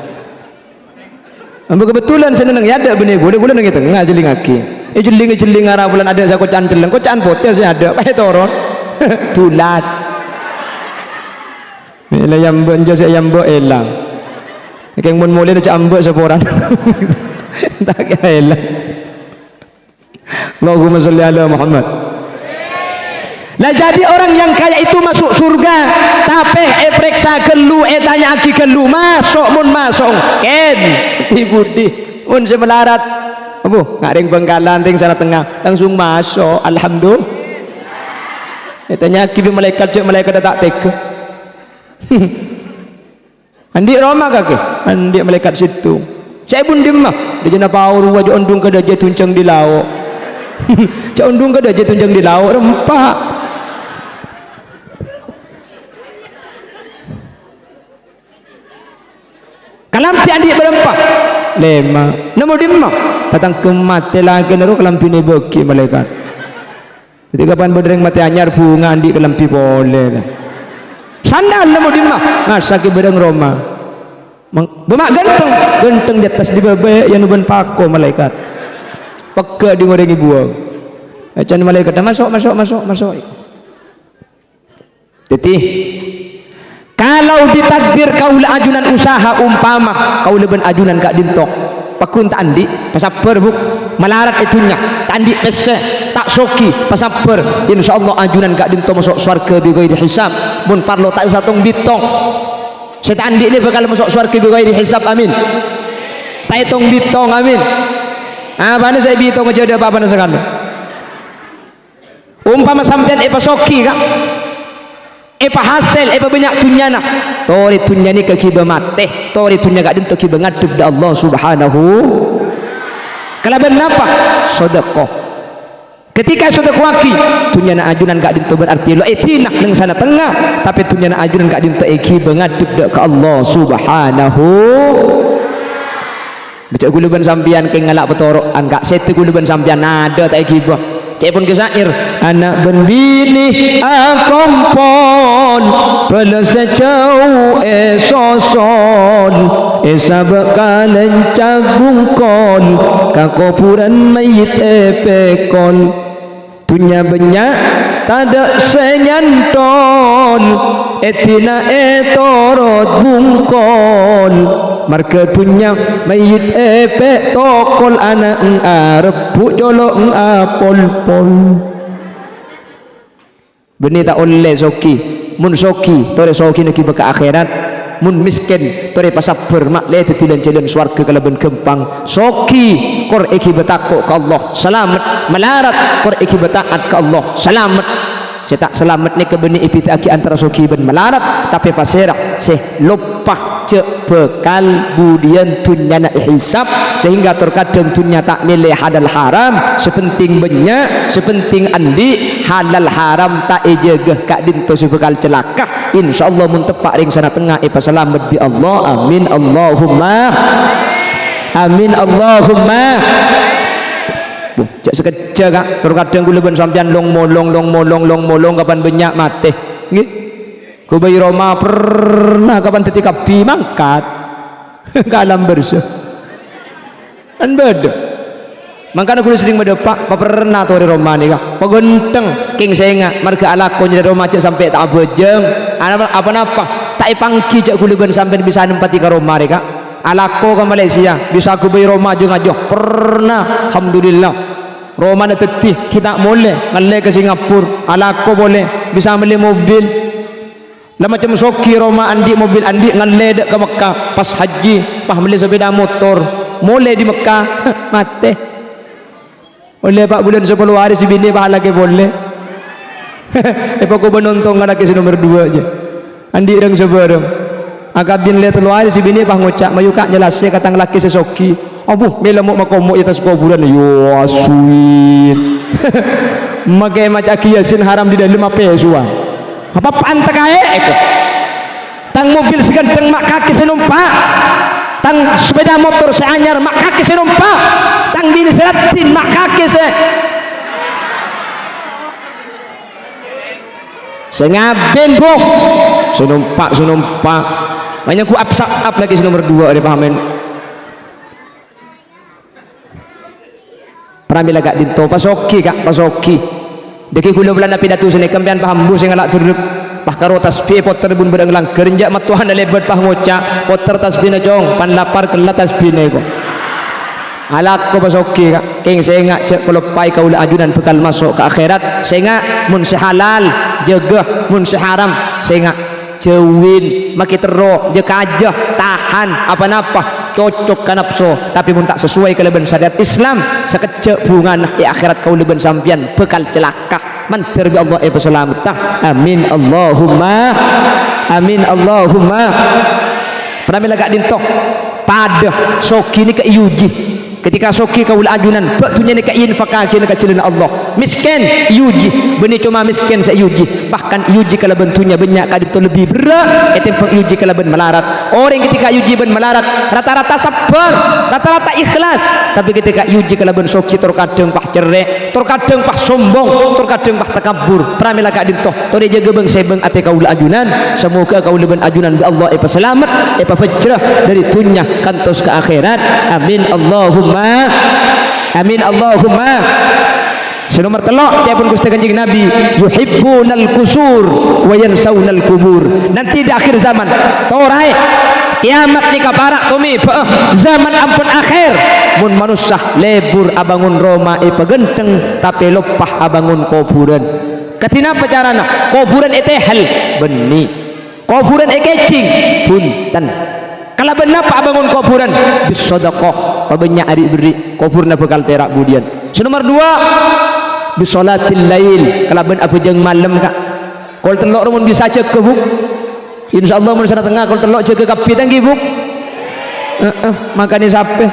kebetulan seneng ya ada benih gue bulan gitu nggak jeling aki jeling arah bulan ada saya kocan celeng kocan potes saya ada pakai toron tulat bila yang benjo saya yang elang yang mun mulai ada ambek seporan tak kira elang Allahumma sholli ala Muhammad. Lah jadi orang yang kaya itu masuk surga tapi periksa gelu tanya aki gelu masuk ken ibu di mun semelarat abu ngaring Bengkalan ring sana tengah langsung masuk alhamdulillah tanya aki malaikat cek malaikat tak teka andi Roma kaki andi malaikat situ saya pun dimah dia jana paur wajah undung ke dia tuncang di laut cak undung ke dia tuncang di laut rempak kalampi adik berempat 5 nombor 5 datang ke mati lagi naruh kalampi ni beki malaikat ketika pan berdering mati anyar bunga adik kalampi boleh lah sandal nombor 5 ngasaki bedeng Roma bemak genteng di atas di bebek yang nuban pako malaikat peka di ngorengi buang macam malaikat masuk tetih kalau ditakdir kaulah ajunan usaha umpama kaulah ben ajunan kak dintok pakun tak andi pasaper buk melarat itunya tak andi pese tak soki pasaper insyaallah ajunan gak dinto masuk surga bi ghairi hisab mun parlo tak usah tong bitong setan di ini bakal masuk surga bi ghairi hisab amin tak tong bitong amin apa saya bitong aja ada apa-apa sekarang umpama sampean soki kak hasil banyak tunyana tori tunyani ke kiba mate tori tunya gak dinto kiba ngadep da Allah subhanahu kalaban apa sedekah ketika sedekah ki tunyana ajunan gak dinto berarti lo etina nang sana tengah tapi tunyana ajunan gak dinto kiba ngadep da ke Allah subhanahu baca guluban sampian ke ngalak betorok angkat sete guluban sampian ada tak kiba cek pun kesair anak berbini akompon pada sejauh esoson esabakalan cagungkon kakopuran mayit epekon tunya banyak tada senyantol etina etorot bungkon marka tunya mayit epek tokol anak arep bu jolok apol pol beni tak oleh soki mun soki tore soki neki baka akhirat mun miskin tore pasaber mak le tetilan jalan swarga kalaban gempang soki kor eki betako ke Allah selamat melarat kor eki betaat ke Allah selamat saya tak selamat ni kebeni ipita aki antara soki ben melarat tapi pasirah saya lupa cek bekal budian tunya nak hisab sehingga terkadang tunya tak nilai halal haram sepenting banyak sepenting andi halal haram tak ejegah kak dinto si bekal celaka insyaallah mun tepak ring sana tengah ipa selamat bi Allah amin Allahumma amin Allahumma cak sekejap kak terkadang gula ben sampean long molong kapan banyak mati nggih ku bayi Roma pernah kapan ketika bi mangkat kalam bersih kan beda makanya kudu sering mendepak pernah tuh di Roma nih kak pegenteng king senga marga alako jadi Roma cak sampai tak bejeng apa-apa tak ipangki cak gula ben sampean bisa nempati ke Roma nih kak alako ke Malaysia bisa aku bayi Roma aja ngajoh pernah alhamdulillah Roma na teti kita boleh ngalle ke Singapura alako boleh bisa beli mobil lah macam soki Roma andi mobil andi ngalle dek ke Mekah pas haji pas beli sepeda motor boleh di Mekah mate boleh pak bulan 10 hari si bini pahala ke boleh apa ko benontong anak ke nomor 2 aja andi reng sebareng akabin lihat 3 hari si bini pak ngocak mayuka jelasnya katang laki sesoki abu bela mau makomo atas kuburan yo sweet makai macam kiasin haram di dalam apa ya suan apa pantak ae itu tang mobil seganteng mak kaki senumpak tang sepeda motor seanyar mak kaki senumpak tang bini seratin mak kaki sengaben bu senumpak banyak ku up lagi nomor 2 ada pahamen pramila gak dinto pasoki kak pasoki deki kula bulan api datu sini kampian paham bu sing ngalak turut pah karo tasbih poter bun berenglang kerenjak matuhan lebat pah ngoca poter tasbih na jong pan lapar kelat tasbih na ko alak ko pasoki kak king senga cek kelepai kaula ajunan bekal masuk ke akhirat senga mun sehalal jegah mun seharam senga jewin maki teruk je kajah tahan apa-apa cocok kan nafsu tapi pun tak sesuai kelebihan syariat Islam sekecek bunga di akhirat kau leban sampian bekal celaka mantir bi Allah selamat amin Allahumma amin Allahumma pramila gak dintok pada soki ni ke yuji ketika soki kau ajunan baktunya ni ke infakaki ni ke celana Allah miskin yuji beni cuma miskin saya yuji bahkan yuji kalau bentunya banyak kadip tu lebih berat itu pun yuji kalau ben melarat orang ketika yuji ben melarat rata-rata sabar rata-rata ikhlas tapi ketika yuji kalau ben soki terkadang pah cerek terkadang pah sombong terkadang pah takabur pramila gak dintoh tore jaga bang sebeng ate kau ajunan semoga kau ben ajunan bi Allah selamat pejrah dari dunia kantos ke akhirat amin Allahumma amin Allahumma senomor telok cepun Gusti Kanjeng Nabi yuhibbunal kusur wa yansawunal kubur nanti di akhir zaman torai kiamat ni kaparak tumi zaman ampun akhir mun manusia lebur abangun Roma pegenteng tapi lopah abangun kuburan katina pacarana kuburan hal benih kuburan kecing punten kalau benar pak abangun kuburan bisodakoh pabanyak adik beri kuburna bekal terak budian. Nomor 2 bisolatil lail kalau benar apa jeng malam kak kalau telok rumun bisa cek ke buk insyaallah mun sana tengah kalau telok cek ke kapi tanggi buk makanya sampai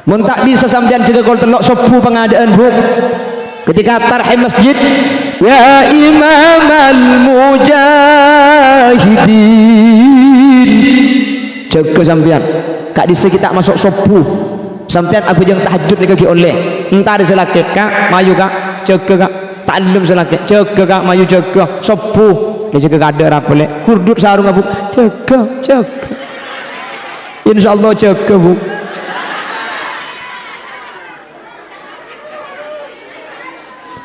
mun tak bisa sampean cek kalau telok sepuh pengadaan buk ketika tarhim masjid ya imam al-mujahidin cek ke sampean kak dise kita masuk sepuh sampean apa yang tahajud ni kaki oleh entah ada selaki kak mayu kak cek ke kak ta'allum selaki cek ke kak mayu cek ke sepuh dia cek ke kada apa le kurdut sarung abu cek ke insyaallah cek ke bu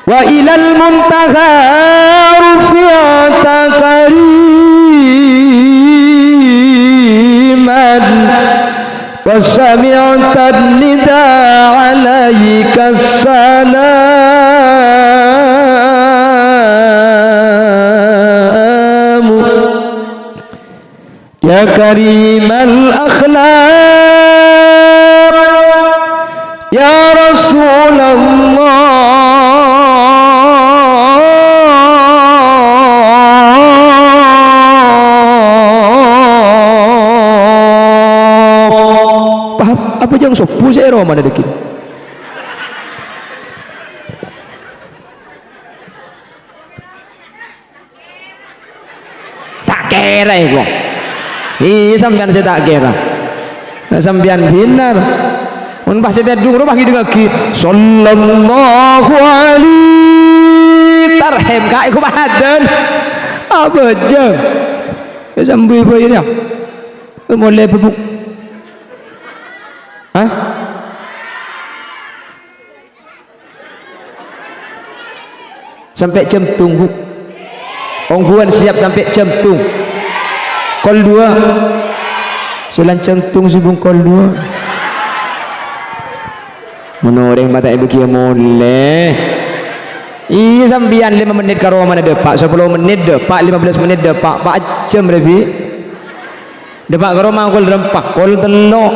wa ilal muntaha rufi'ata kariman wa sami'ta nida alaika salam ya karimal akhlaq ya Rasulullah apa yang sopu saya roh mana deki tak kira itu sampean saya tak kira sampean benar mun pas saya dulu bagi lagi sallallahu alaihi tarhim kak iku bahadan apa jeng sambil bayi dia mulai bubuk sampai jam tunggu ongguan siap sampai jam tung kol 2 selancang tung sibung kol 2 menoreng mata ibu kia mulai iya sambian 5 menit karo mana depak 10 menit depak 15 menit depak 4 jam lebih depak karo mangkul rempak kol telok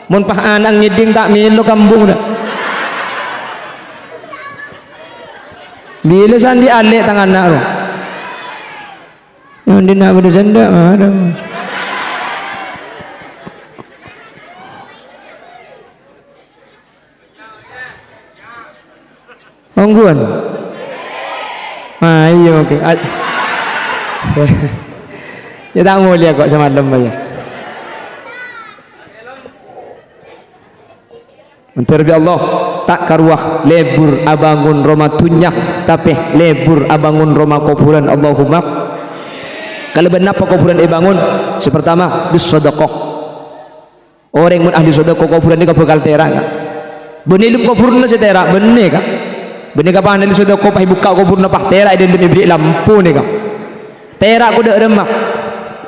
mun pah anang nyeding tak milo kambung dah bila sandi alik tangan nak roh yang dia nak bersenda ada ongguan ayo okey dia tak mulia kok sama lembah ya menterbi Allah tak karuah lebur abangun Roma tunyak tapi lebur abangun Roma kuburan Allahumma kalau benar apa kuburan bangun sepertama bisodakoh orang mun ahli sodakoh kuburan ni bakal terak kan benih kuburan na si terak benih kan benih kapan ahli sodakoh pah buka kuburan na pah terak dan demi beri lampu ni kan terak kuda remak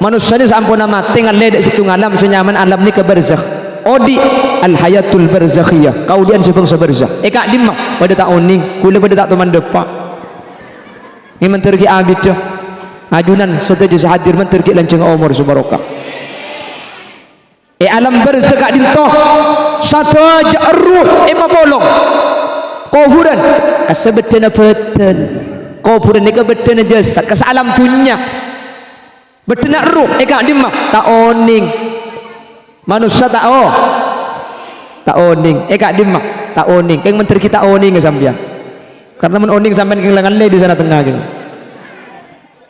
manusia ni sampun mati ngalle dek situ ngalam senyaman alam ni ke barzakh odi al hayatul barzakhiyah kaudian sebang sebarzakh kak dimah pada tak oning kula pada tak teman depak ni mentergi agit je ajunan seteja sehadir mentergi lanceng umur subarokah alam barzakh kak dintoh satu aja ruh bolong kuburan asabetana betul kuburan ni ke betul jasad ke alam dunia betul ruh kak dimah tak oning manusia tak oning kak dimah tak oning keng menteri kita oning ke sampean karena men oning sampean kehilangan le di sana tengah gitu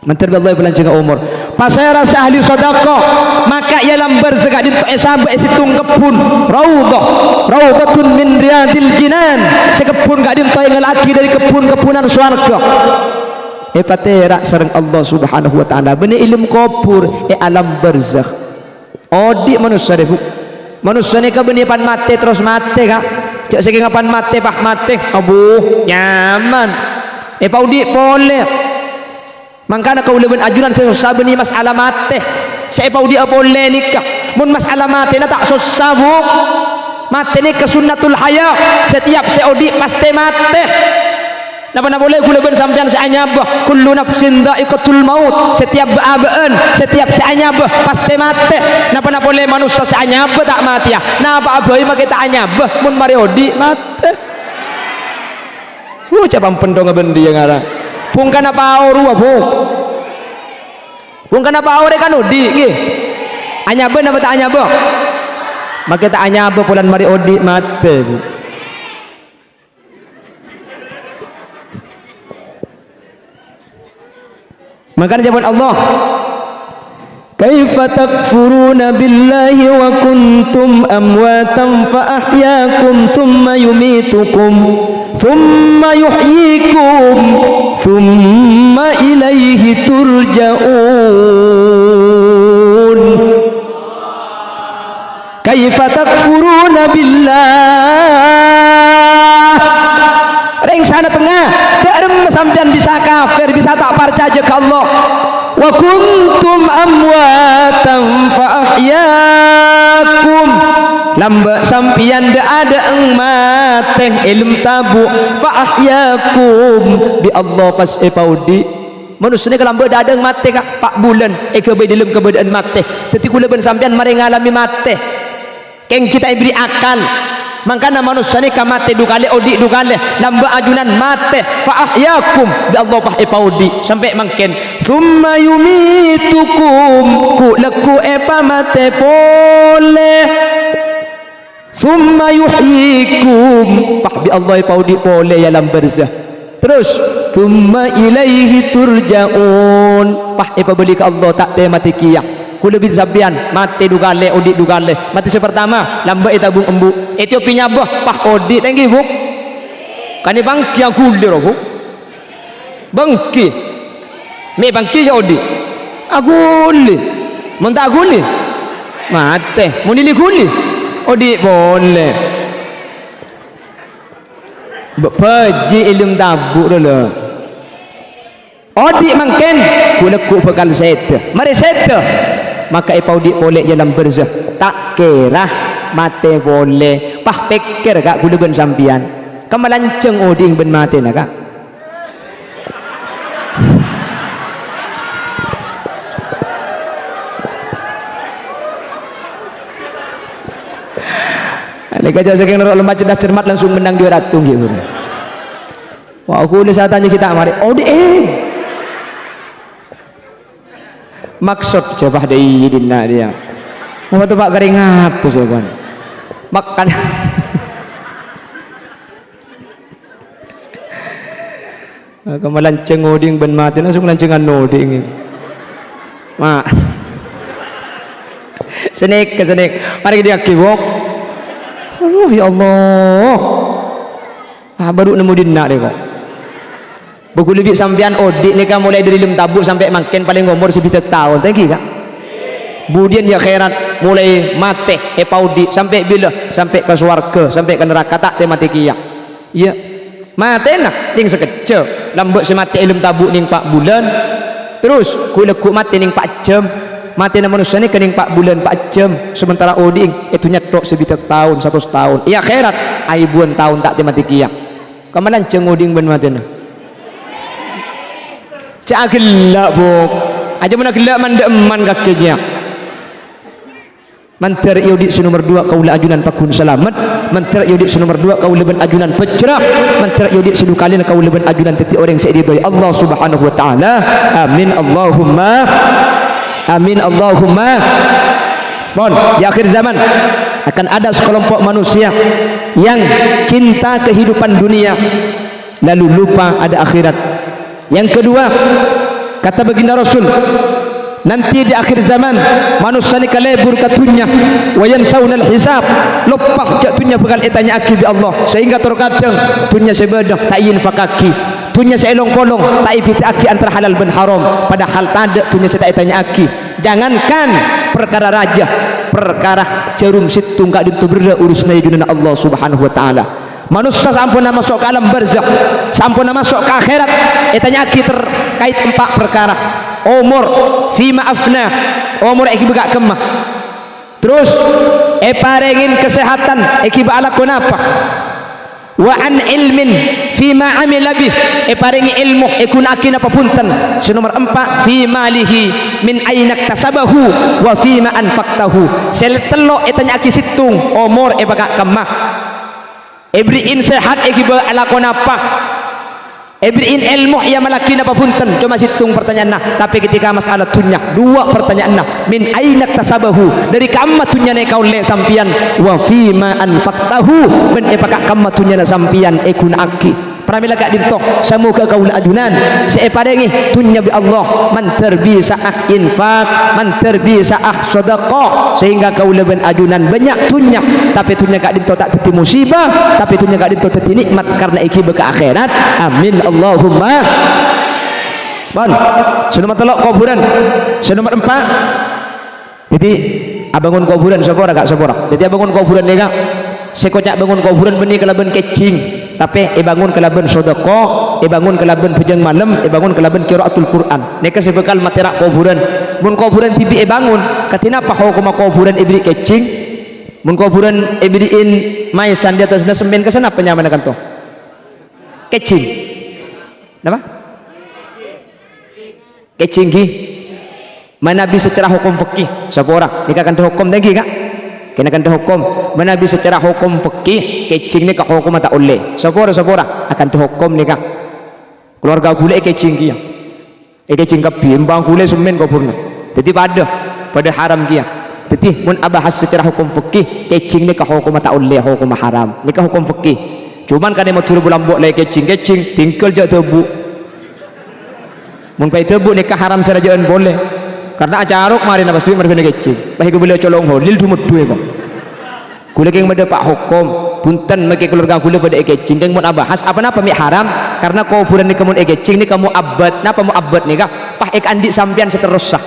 menteri Allah pelanjang umur pas saya rasa ahli sedekah maka ia lambar zakat di sampai situng kebun raudhatun min riyadil jinan sekebun gak dinto yang laki dari kebun-kebunan surga paterak sareng Allah subhanahu wa ta'ala benih ilmu kubur alam barzakh odi manusia deh manusia ni kabeni pan mati terus mati kak cak saking kapan mati pah mati abu nyaman paudi boleh Mangkana kau leben ajunan susah beni masalah mate. Saya pau dia boleh nikah. Mun masalah mate na tak susah bu. Mate ni kesunnatul haya. Setiap seodi pasti mate. Napa boleh kula ben sampean seanyabah. Kullu nafsin dha'iqatul maut. Setiap baabeun, setiap seanyabah pasti mate. Napa boleh manusia seanyabah tak mati ya. Napa abai make tak anyabah mun mari odi mate. Cabang pendong bendi yang arah. Pung kana pao ruwa pung kana pao re kan odi nggih. Anyabah napa tak anyabah? Make tak anyabah pulan mari odi mate. Makanya jawaban Allah, kaifa takfuruna billahi wa kuntum amwatan fa ahyaakum thumma yumitukum thumma yuhyikum thumma ilaihi turja'un. Kaifa takfuruna billah. Ring sana tengah darem sampean bisa kafir, bisa tak percaya ke Allah. Wa kuntum amwatan fa ahyaakum. Lamba sampian da ada mateng ilm tabu fa ahyaakum bi Allah pas paudi. Manusia ni kalau amba ada mate kak 4 bulan ke dalam keadaan mate. Tetapi kula ben sampean mari ngalami mate. Keng kita beri akal. Makanya manusia ni kamate dukale odi dukale lamba ajunan mate fa ahyakum bi Allah pah paudi sampai mangken summa yumitukum ku laku epa mate pole summa yuhyikum pah bi Allah paudi pole ya lambarzah terus summa ilaihi turja'un pah epa beli ke Allah tak te mati kiyah. Kula bin sabian mati dugale odi dugale mati sepertama lamba itabung embu Ethiopia bah pah odi tenggi bu kani bangki aku lir bu bangki me bangki ja odi aguli monta aguli mate munili guli odi boleh bepaji ilmu tabu dulu odi mangken kula ku bekal set mari set maka ipau di boleh dalam berzah tak kira mate boleh pah pikir kak kula ben sampian kemalanceng oding ben mate nak kak ini kaca saking nerok lemah cerdas cermat langsung menang 200 gitu. Wah aku saya tanya kita mari oding maksud coba dari dinna dia mau tu pak garing ngapus ya kan makan kemalan cengoding ben mati langsung lancengan noding mak senik mari dia kiwok ya Allah baru nemu dinna dia kok buku lebih sampean odik ni kan mulai dari lem tabu sampai makin paling umur 7 tahun thank kak kemudian ya khairat mulai mate paudi sampai bila sampai ke surga sampai ke neraka tak mati kiyah iya mate nak ning sekecil lambek semati ilmu tabu ning 4 bulan terus kula ku mati ning 4 jam mati na manusia ni kening 4 bulan 4 jam sementara oding itu nyetok 7 tahun 100 tahun iya khairat aibuan tahun tak mati kiyah kamalan cenguding ben mati na cak gelak buk aja mana gelak manda eman kakinya mantar yudi nomor 2 kaula ajunan pakun selamat mantar yudi nomor 2 kaula ben ajunan pecrah mantar yudi kalian kaula ben ajunan teti orang saya diridhoi Allah Subhanahu wa taala amin Allahumma bon di akhir zaman akan ada sekelompok manusia yang cinta kehidupan dunia lalu lupa ada akhirat. Yang kedua kata baginda Rasul nanti di akhir zaman manusia ni kalebur katunya wayan saunal hisab lupa jatuhnya bekal etanya aki bi Allah sehingga terkadang tunya sebedah tak yin fakaki tunya seelong kolong tak ipiti aki antara halal dan haram padahal tak tunya tak etanya aki jangankan perkara raja perkara cerum situng kak dintu berda urusna yuduna Allah Subhanahu wa taala manusia sampun masuk ke alam barzakh, sampun masuk ke akhirat, etanya terkait 4 perkara. Umur fima afna, umur iki begak kemah. Terus parengin kesehatan iki baalakun apa? Wa an ilmin fima amila bih, parengi ilmu ikun akin apa punten. Nomor 4 fi malihi min aina tasabahu wa fima anfaqtahu. Seletelo etanya aki situng umur bagak kemah. Ibriin sehat iki baalakun apa? Ibriin ilmu yang malakin apa punten. Cuma situng pertanyaan nah, tapi ketika masalah dunya 2 pertanyaan nah, min aina tasabahu, dari kamma dunya ne kau le sampian, wa fima anfaqtahu, ben epaka kamma dunya na sampian ekun aki. Pramila gak dintoh semoga kau adunan separengi dunya bi Allah man terbisa infak, man terbisa sedekah, sehingga kau leben adunan banyak dunya, tapi dunya gak dintoh tak teti musibah, tapi dunya gak dintoh teti nikmat karena iki beka akhirat. Amin Allahumma. Bon, sudah telok kuburan. Nomor 4. Jadi abangun kuburan sepora gak sepora. Jadi abangun kuburan dia sekocak bangun kuburan benih kelaban kecing, tapi bangun kelaban sedekah, bangun kelaban pujang malam, bangun kelaban qiraatul Quran. Neka sebekal materak kuburan. Mun kuburan tibi bangun, katina apa hukum kuburan ibri kecing? Mun kuburan ibriin maisan di atas semen kesana apa nyaman kan to? Kecing. Napa? Kecing ki. Mana bisa secara hukum fikih sepora. Nika kan hukum lagi kak. Kena kan hukum mana bisa secara hukum fikih kecing ni ka hukum tak oleh sepora akan hukum ni kak keluarga gule kecing kia kecing ka bimbang gule semen kuburna jadi pada haram kia. Jadi mun abahas secara hukum fikih kecing ni ka hukum tak oleh hukum haram ni ka hukum fikih. Cuman kan mau turun bulan buat lagi kecing tinggal je tebu mun pai tebu ni ka haram serajaan boleh. Karena acarok mari na basui mereka kecing. Baik boleh colong holil dumut dua kok. Kule keng mede pak hukum punten make keluarga kule pada kecing keng mun abahas apa napa mi haram karena kuburan ni kamu kecing ni kamu abad napa mu abad ni kah pah andi sampian seterusah.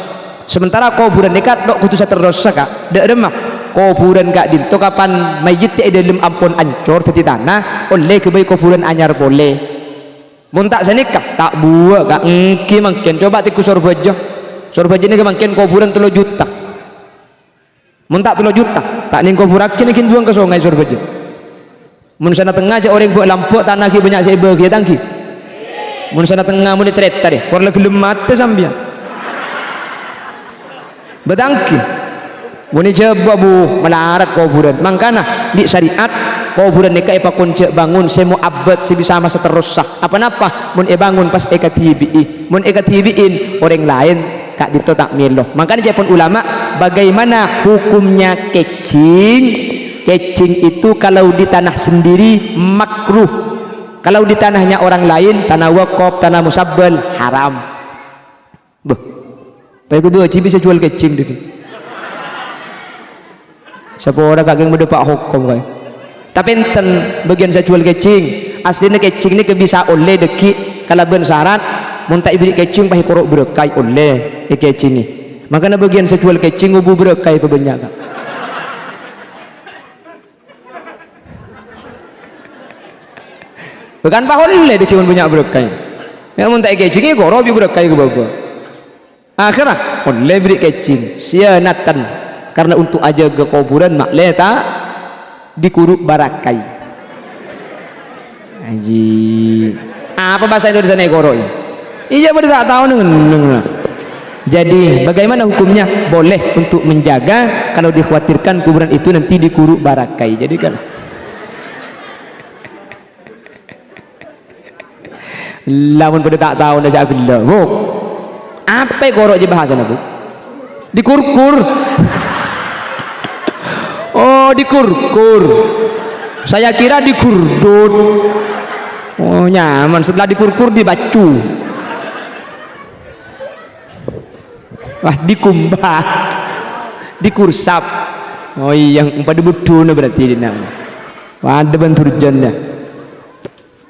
Sementara kuburan ni kah dok kudu seterusah kah dak remah kuburan kak dinto kapan mayit ti dalam ampun ancor teti tanah oleh kebai kuburan anyar boleh. Mun tak senikah tak buah kak engki mangken coba tiku sorbaja. Sorbaja ni kemangkian kuburan 3 juta. Mun tak 3 juta, tak ning kuburan kini buang ke sungai sorbaja. Mun sana tengah aja orang buat lampu tanah ki banyak sebe ki tangki. Mun sana tengah mun tereta deh, korla gelem mate sambian. Betangki. Mun coba bu melarat kuburan. Mangkana di syariat kuburan ni pa kunce bangun semu abad si bisa masa terus sah. Apa napa mun bangun pas ekatibi. Mun ekatibiin orang lain kak dito tak melo. Makanya jepun ulama bagaimana hukumnya kecing? Kecing itu kalau di tanah sendiri makruh. Kalau di tanahnya orang lain, tanah wakaf, tanah musabbal haram. Boh. Baik kedua bisa jual kecing deh. Siapa orang kageng mendepak hukum kayak. Tapi enten bagian saya jual kecing. Aslinya kecing ini bisa oleh deki kalau ben syarat muntak ibrik kecing pahi korok berekai oleh kecing ni. Makanya bagian saya jual kecing ubu berekai kebanyak. Bukan pah oleh dia cuma banyak berekai. Yang muntak kecing ni korok berekai ke bawah. Akhirnya oleh ibrik kecing sianatan karena untuk aja ke kuburan mak leta dikuruk barakai. Haji. Apa bahasa Indonesia ni korok ini? Iya pada tak tahu nengen. Jadi bagaimana hukumnya? Boleh untuk menjaga kalau dikhawatirkan kuburan itu nanti dikuruk barakai. Jadi kan lamun pada tak tahu dah aku dah. Bu. Apa korok je bahasa nak? Dikurkur. Oh, dikurkur. Saya kira dikurdut. Oh, nyaman setelah dikurkur dibacu. Wah, dikumbah, dikursap. Oh iya, pada budu berarti di nama. Wah, ada bentur janda.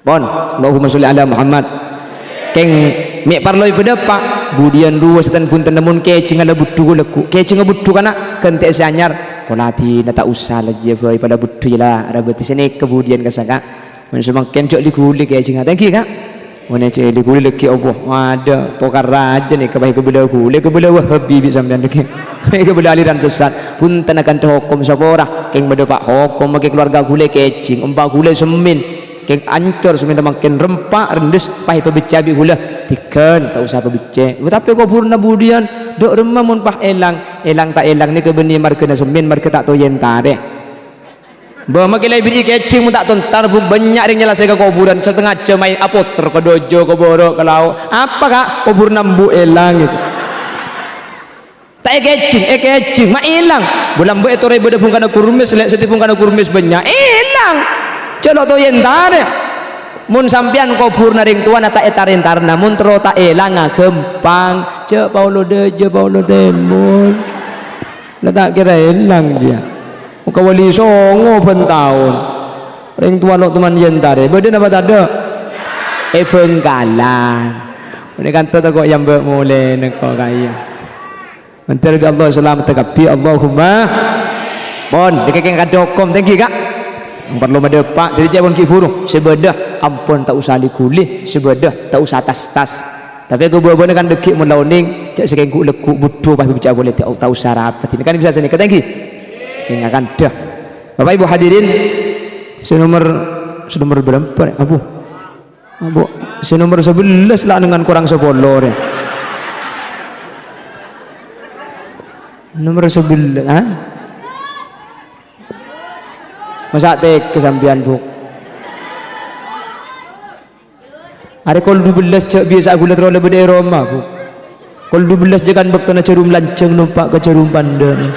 Bon, Allahumma sholli ala Muhammad. Keng mek parloi pada pak. Budian dua setan pun tenemun kecing ada budu leku. Kecing budu kana kente seanyar kolati na tak usah lagi boy pada butuh lah ada betis ini kemudian kesaka semakin cok dikulik ya cing thank you kak mana cek dikulik lagi apa ada tokar raja nih kebaik kebelah kulik kebelah wahabi bisa sampean lagi kebelah aliran sesat pun tenakan hukum sapora keng beda pak hukum makin keluarga kulik kecing umpah kulik semin keng ancur semin makin rempak rendes pahit pebicabi gula tikan tak usah pebicek tapi kau purna budian dok remah mun pah elang tak elang ni kebeni marga na semin marga tak toyen tareh bawa makin lebih kecing mun tak tontar bu banyak yang nyelesai ke kuburan setengah jam main apoter ke dojo ke borok ke laut apa kak kubur nambu elang itu tak kecing mak elang bulan bu itu rebe pun kana kurmis lek seti pun kana kurmis banyak elang celok toyen tareh mun sampean kubur naring tuan tak etarentar namun tero tak elang gempang cek paulo deje paulo demon letak kira elang dia muka wali songo pentahun ring tua lo teman jentare beda apa tak ada bengkalan ini kan tak kok yang bermulai neko kaya menteri Allah selamat tekapi Allahumma pon dikekeng kadokom thank you kak perlu medepak jadi jabon ki burung sebedah ampun tak usah dikulih sebedah tak usah tas tapi aku bawa kan dekik mun launing cek sekengku lekuk butuh pas bicara boleh tak usah rapat ini kan bisa sini thank you akan dah Bapak Ibu hadirin senomor berapa abu senomor 11 lah dengan kurang 10 ya. Nomor 11 ha masa tek kesampian bu ada kol 12 cek biasa gula terlalu beda Roma bu kol 12 jangan bakto na cerum lanceng numpak ke cerum pandan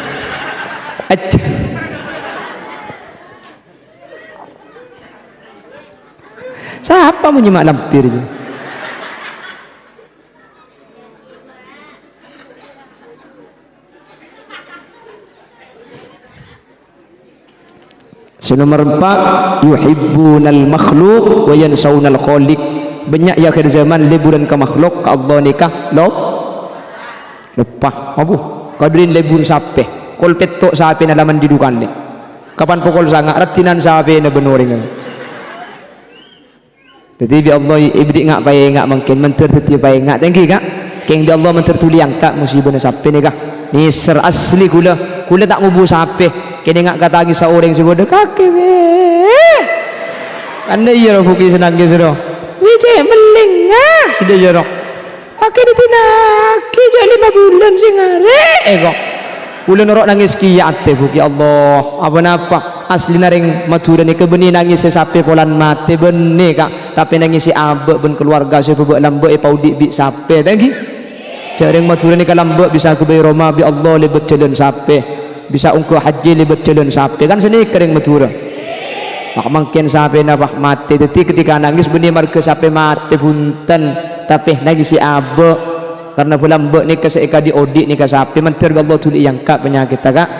siapa menyimak lampir itu nomor 4 yuhibbunal makhluk wa yansawunal khaliq banyak ya akhir zaman liburan ke makhluk ke Allah nikah lepah apa kadrin libur sapeh kol petok sapi na laman didukan ni kapan pukul sangat ratinan sapi na benuring jadi bi Allah ibdi ngak bae ngak mungkin menter teti bae ngak thank you kak keng bi Allah menter tuli angkat musibah na sapi ni kak ni ser asli kula tak ngubu sapi kene ngak katangi sa orang sebodoh kaki weh anda iya roh buki senang gitu wije melingah sudah jorok akhirnya tinaki jadi 5 bulan sih ngare kok Ula norok nangis kiat buki Allah apa napa asli naring matura ni kebeni nangis sesape polan mate bene kak tapi nangis si abek ben keluarga si bebek lambek paudi bi sape thank you jaring matura ni kalambek bisa ke Roma bi Allah lebet jalan sape bisa ungku haji lebet jalan sape kan seni kering matura mak mungkin sape napa mate detik ketika nangis beni marga sape mate punten tapi nangis si abek karena pulang mbak ni keseika di audit ni kasapi mentir Allah tuli yang kak penyakit kak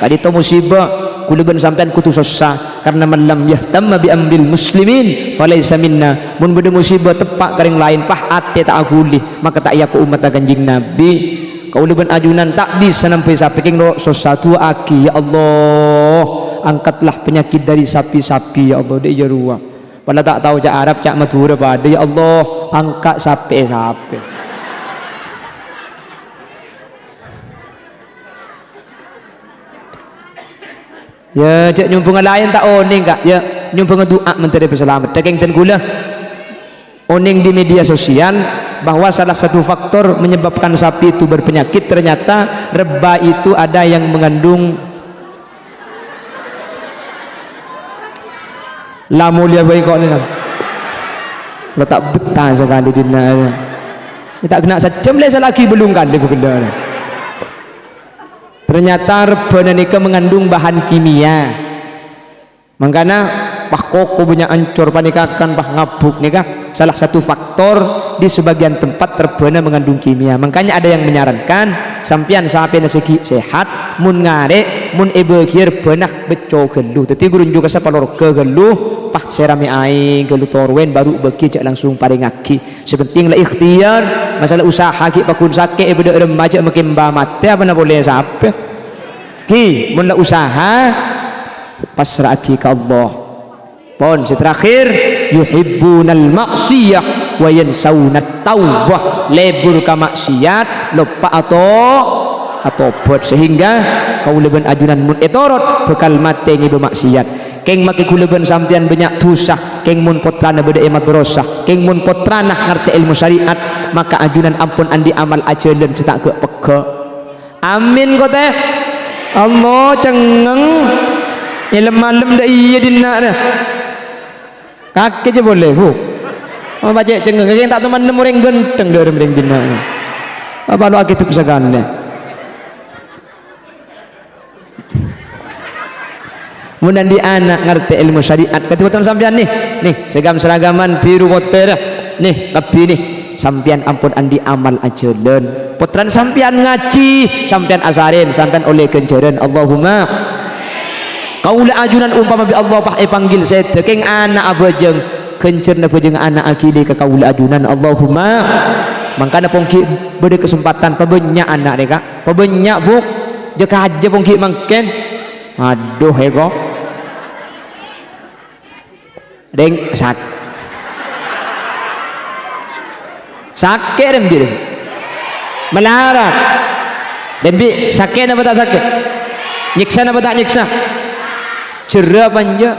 kadi to musibah kuluban sampean kutu susah karena malam yahtamma bi amril muslimin falaysa minna mun beda musibah tepak kering lain pah ate tak aguli maka tak yaku umat kanjing nabi kauluban ajunan tak bisa sampai sapi king ro sesuatu aki ya Allah angkatlah penyakit dari sapi-sapi ya Allah de jarua pada tak tahu cak Arab cak Madura pada ya Allah angkat sapi ya cak nyumpung lain tak oning kak ya nyumpung doa menteri berselamat daging dan gula oning di media sosial bahwa salah satu faktor menyebabkan sapi itu berpenyakit ternyata reba itu ada yang mengandung lamulia baik kok ni letak betah sekali di nanya tak kena sejam lesa lagi belum kali benar ternyata rebana nikah mengandung bahan kimia makanya pah koko banyak ancur panikakan pah ngabuk nikah salah satu faktor di sebagian tempat rebana mengandung kimia makanya ada yang menyarankan sampian sampai nasiki sehat mun ngare mun ebekir benak beco geluh tetapi gurun juga sapalor ke geluh pah serami aing geluh torwen baru beki cak langsung paring aki sepenting lah ikhtiar masalah usaha ki pakun sake beda remaja makin ba mate apa na boleh sampai ki mun la usaha pasrah ki ke Allah. Pon terakhir yuhibbunal maksiyah wa yansawna taubah, lebur ka maksiat lupa atau buat sehingga kau leben ajunan mun etorot bekal mate ngi bermaksiat. Keng maki kuleban sampean banyak tusah, keng mun potrana beda madrasah, keng mun potrana ngerti ilmu syariat, maka ajunan ampun andi amal ajelen setak ke peke. Amin kau teh. Allah cengeng ilmu malam dah iya dina dah. Kaki je boleh bu. Oh baca cengeng, keng tak teman nemu orang genteng dah orang dina. Apa lu akit tu segan dah. Mudah di anak ngerti ilmu syariat kata tuan sampean nih segam seragaman biru kotor nih tapi nih sampean ampun andi amal ajelen potran sampean ngaji sampean asarin sampean oleh kenceran Allahumma kaula ajunan umpama bi Allah pah panggil saya keng anak abajeng kencerna bajeng anak akili ke kaula ajunan Allahumma mangkana pongki bade kesempatan pabenyak anak deka pabenyak bu jeka aja pongki mangken aduh hego deng sakit rembi melarat rembi sakit apa tak sakit nyiksa apa tak nyiksa cerah panja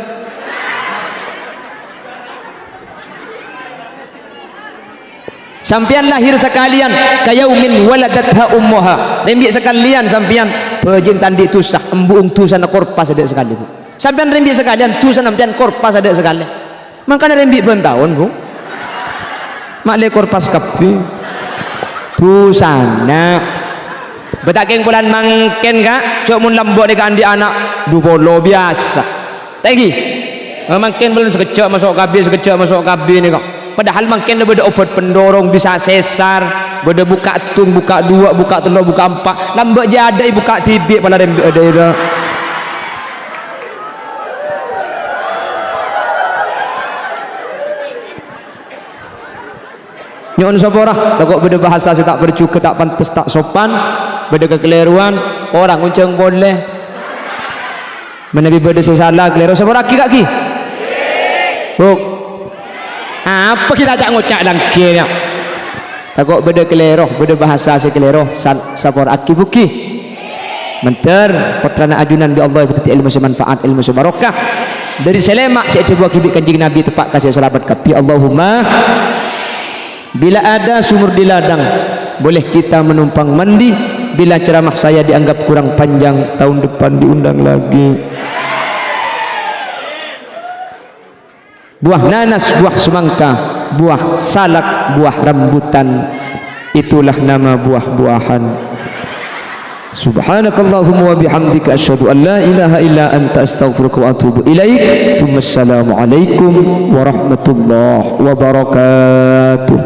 sampian lahir sekalian kayaumin waladatha ummuha rembi sekalian sampian pejin tandi tusah embung tusan korpas ada sekali bu sampian rembi sekalian tusan sampian korpas ada sekali makanya rembi tahun bu mak korpas kapi tusana betakeng bulan mangken kak cok mun lambok dekat andi anak dupolo biasa tegi mangken bulan sekecak masuk kabi ni kok padahal mangken beda obat pendorong bisa sesar beda buka tung buka dua buka telur buka empat lambok jadi buka tibik pada rembi ada nyon saporah takut beda bahasa saya tak bercuka tak pantas tak sopan beda kekeliruan orang unceng boleh menabi beda salah keliru saporah ki kaki buk apa kita tak ngocak langkirnya takut beda keliru beda bahasa saya keliru saporah ki buki menter putrana ajunan bi Allah berarti ilmu semanfaat ilmu sebarokah dari selemak saya coba kibik kanjing Nabi tepat kasih selamat kapi Allahumma bila ada sumur di ladang boleh kita menumpang mandi bila ceramah saya dianggap kurang panjang tahun depan diundang lagi buah nanas buah semangka buah salak buah rambutan itulah nama buah-buahan subhanakallahumma wa bihamdika asyhadu an la ilaha illa anta astaghfiruka wa atubu ilaik. Assalamualaikum warahmatullahi wabarakatuh.